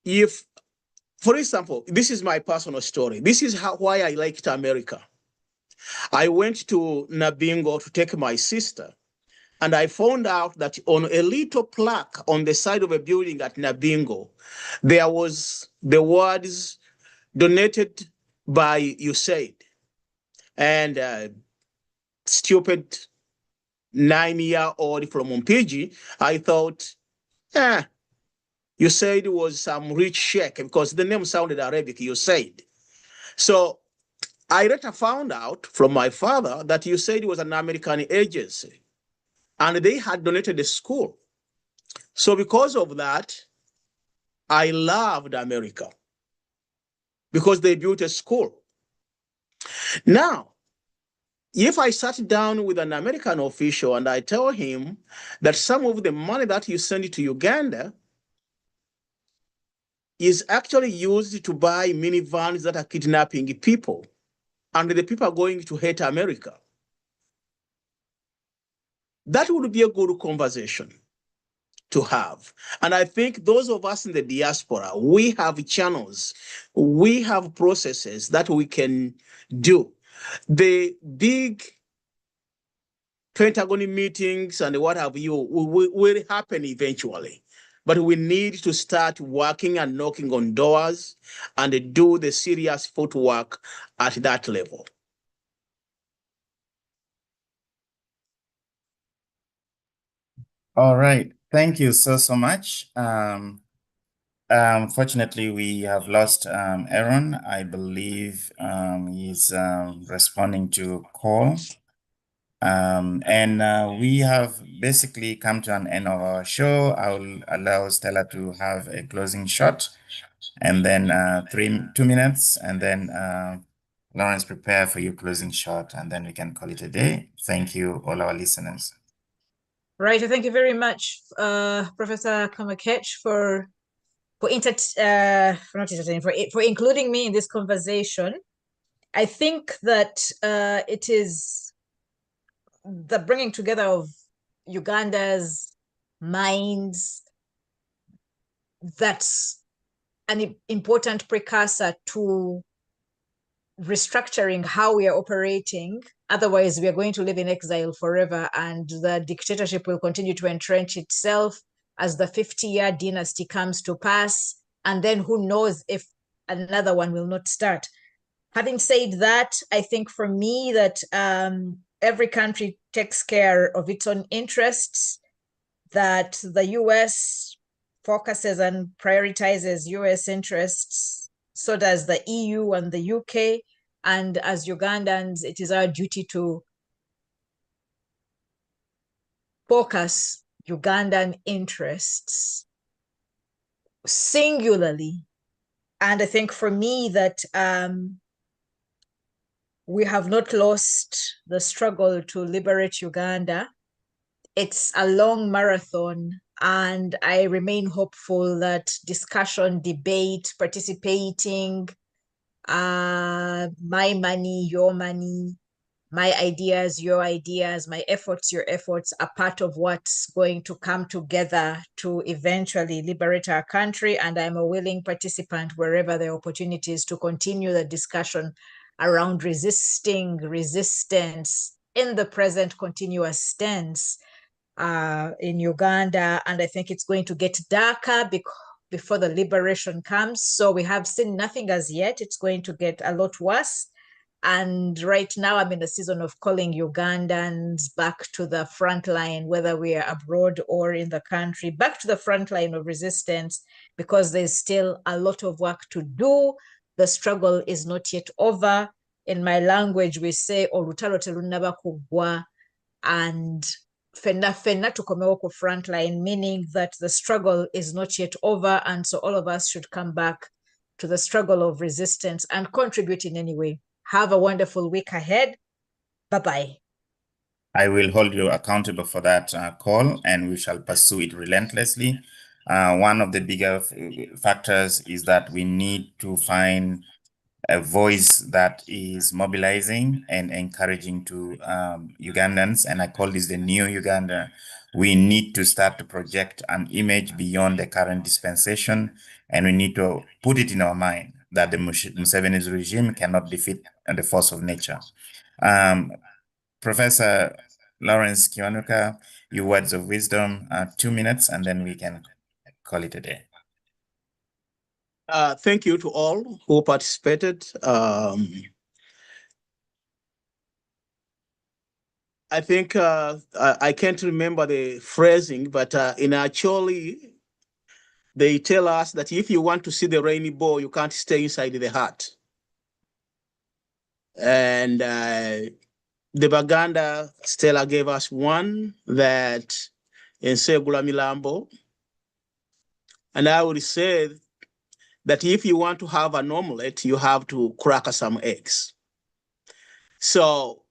if, for example, this is my personal story. This is why I liked America. I went to Nabingo to take my sister, and I found out that on a little plaque on the side of a building at Nabingo, there was the words donated by USAID. And stupid 9-year-old from Mpiji, I thought, USAID was some rich sheikh because the name sounded Arabic, USAID. So I later found out from my father that USAID was an American agency and they had donated the school. So because of that, I loved America because they built a school. Now, if I sat down with an American official and I tell him that some of the money that you send to Uganda is actually used to buy minivans that are kidnapping people, and the people are going to hate America, that would be a good conversation to have. And I think those of us in the diaspora, we have channels, we have processes that we can do. The big Pentagon meetings and what have you will happen eventually. But we need to start working and knocking on doors and do the serious footwork at that level.
All right. Thank you so much. Fortunately, we have lost Aaron. I believe he's responding to a call. And we have basically come to an end of our show. I will allow Stella to have a closing shot, and then 2 minutes, and then Lawrence, prepare for your closing shot, and then we can call it a day. Thank you, all our listeners.
Right. Thank you very much, Professor Kamakech, for including me in this conversation. I think that it is the bringing together of Uganda's minds that's an important precursor to restructuring how we are operating. Otherwise, we are going to live in exile forever, and the dictatorship will continue to entrench itself as the 50-year dynasty comes to pass. And then who knows if another one will not start. Having said that, I think for me that every country takes care of its own interests, that the US focuses and prioritizes US interests So does the EU and the UK. And as Ugandans, it is our duty to focus Ugandan interests singularly. And I think for me that we have not lost the struggle to liberate Uganda. It's a long marathon, and I remain hopeful that discussion, debate, participating, my money, your money, my ideas, your ideas, my efforts, your efforts are part of what's going to come together to eventually liberate our country. And I'm a willing participant wherever there are opportunities to continue the discussion around resistance in the present continuous tense in Uganda. And I think it's going to get darker before the liberation comes. So we have seen nothing as yet. It's going to get a lot worse. And right now, I'm in a season of calling Ugandans back to the front line, whether we are abroad or in the country, back to the front line of resistance, because there's still a lot of work to do. The struggle is not yet over. In my language, we say, "Olutalo telunaba kugwa," and fena tukomewo ku front line, meaning that the struggle is not yet over. And so all of us should come back to the struggle of resistance and contribute in any way. Have a wonderful week ahead. Bye-bye.
I will hold you accountable for that call, and we shall pursue it relentlessly. One of the bigger factors is that we need to find a voice that is mobilizing and encouraging to Ugandans, and I call this the new Uganda. We need to start to project an image beyond the current dispensation, and we need to put it in our mind that the Museveni's regime cannot defeat the force of nature. Professor Lawrence Kiwanuka, your words of wisdom, 2 minutes, and then we can call it a day.
Thank you to all who participated. I think I can't remember the phrasing, but in Acholi, they tell us that if you want to see the rainbow, you can't stay inside the hut. And the Baganda Stella gave us one that in Segula Milambo. And I would say that if you want to have an omelette, you have to crack some eggs. So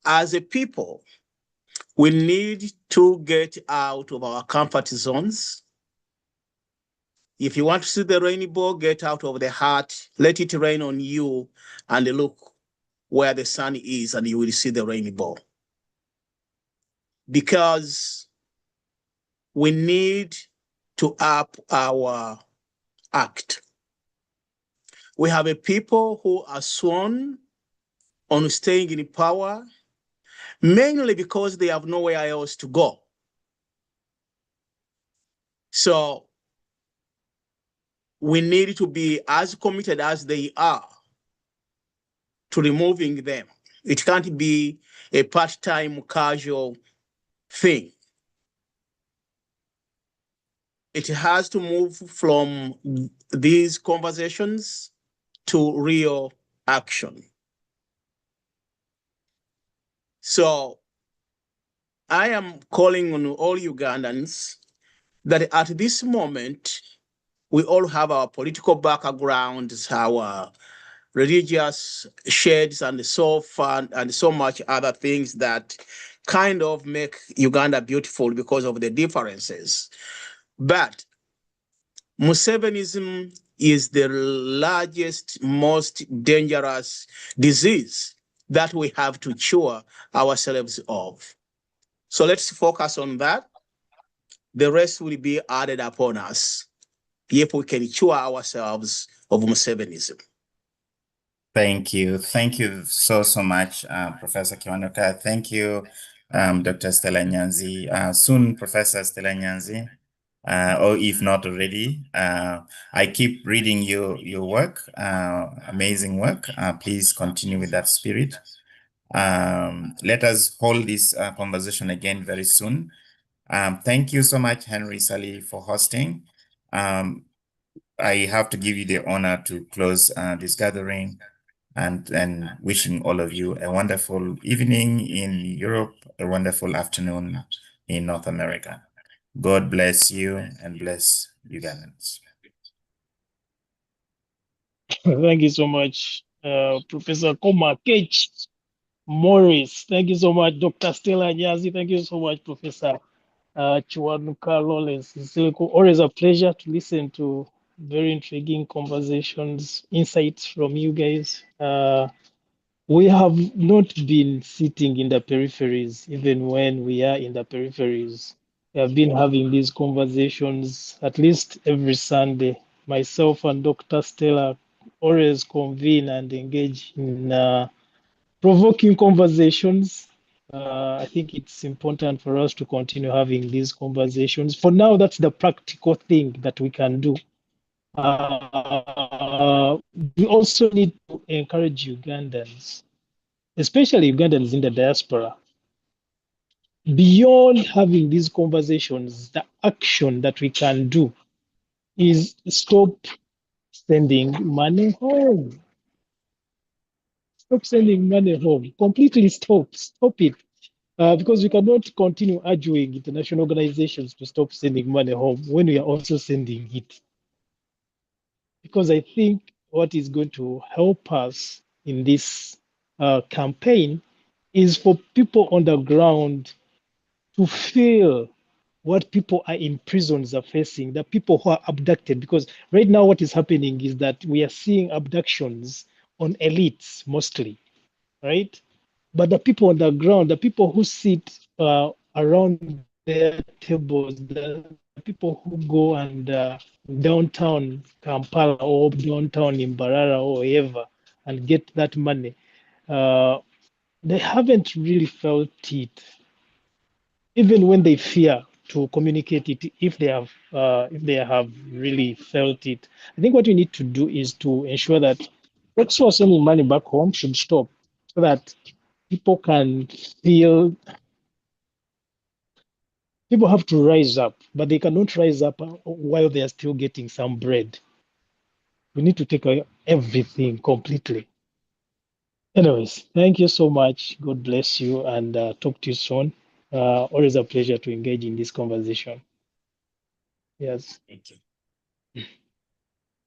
as a people, we need to get out of our comfort zones. If you want to see the rainbow, get out of the hut, let it rain on you, and look where the sun is, and you will see the rainbow. Because we need to up our act. We have a people who are sworn on staying in power, mainly because they have nowhere else to go. So we need to be as committed as they are to removing them. It can't be a part-time casual thing. It has to move from these conversations to real action. So I am calling on all Ugandans that at this moment, we all have our political backgrounds, our religious shades, and so fun, and so much other things that kind of make Uganda beautiful because of the differences. But Musevenism is the largest, most dangerous disease that we have to cure ourselves of. So let's focus on that. The rest will be added upon us if we can cure ourselves of Musevenism.
Thank you. Thank you so much, Professor Kiwanuka. Thank you, Dr. Stella Nyanzi. Soon, Professor Stella Nyanzi, or if not already, I keep reading your work, amazing work. Please continue with that spirit. Let us hold this conversation again very soon. Thank you so much, Henry Sally, for hosting. I have to give you the honor to close this gathering, and wishing all of you a wonderful evening in Europe, a wonderful afternoon in North America. God bless you and bless Ugandans.
Thank you so much, Professor Komakech Morris. Thank you so much, Dr. Stella Nyazi. Thank you so much, Professor Chiwanuka Lawrence. It's always a pleasure to listen to very intriguing conversations, insights from you guys. We have not been sitting in the peripheries, even when we are in the peripheries. We have been having these conversations at least every Sunday. Myself and Dr. Stella always convene and engage in provoking conversations. I think it's important for us to continue having these conversations. For now, that's the practical thing that we can do. We also need to encourage Ugandans, especially Ugandans in the diaspora, beyond having these conversations, the action that we can do is stop sending money home. Stop sending money home. Completely stop. Stop it. Because we cannot continue urging international organizations to stop sending money home when we are also sending it. Because I think what is going to help us in this campaign is for people on the ground to feel what people are in prisons are facing, the people who are abducted. Because right now, what is happening is that we are seeing abductions on elites mostly, right? But the people on the ground, the people who sit around their tables, the people who go and downtown Kampala or downtown in Mbarara or wherever and get that money, they haven't really felt it, even when they fear to communicate it. If they have really felt it, I think what we need to do is to ensure that those who are sending money back home should stop, so that people can feel. People have to rise up, but they cannot rise up while they are still getting some bread. We need to take away everything completely. Anyways, thank you so much. God bless you, and talk to you soon. Always a pleasure to engage in this conversation. Yes.
Thank you.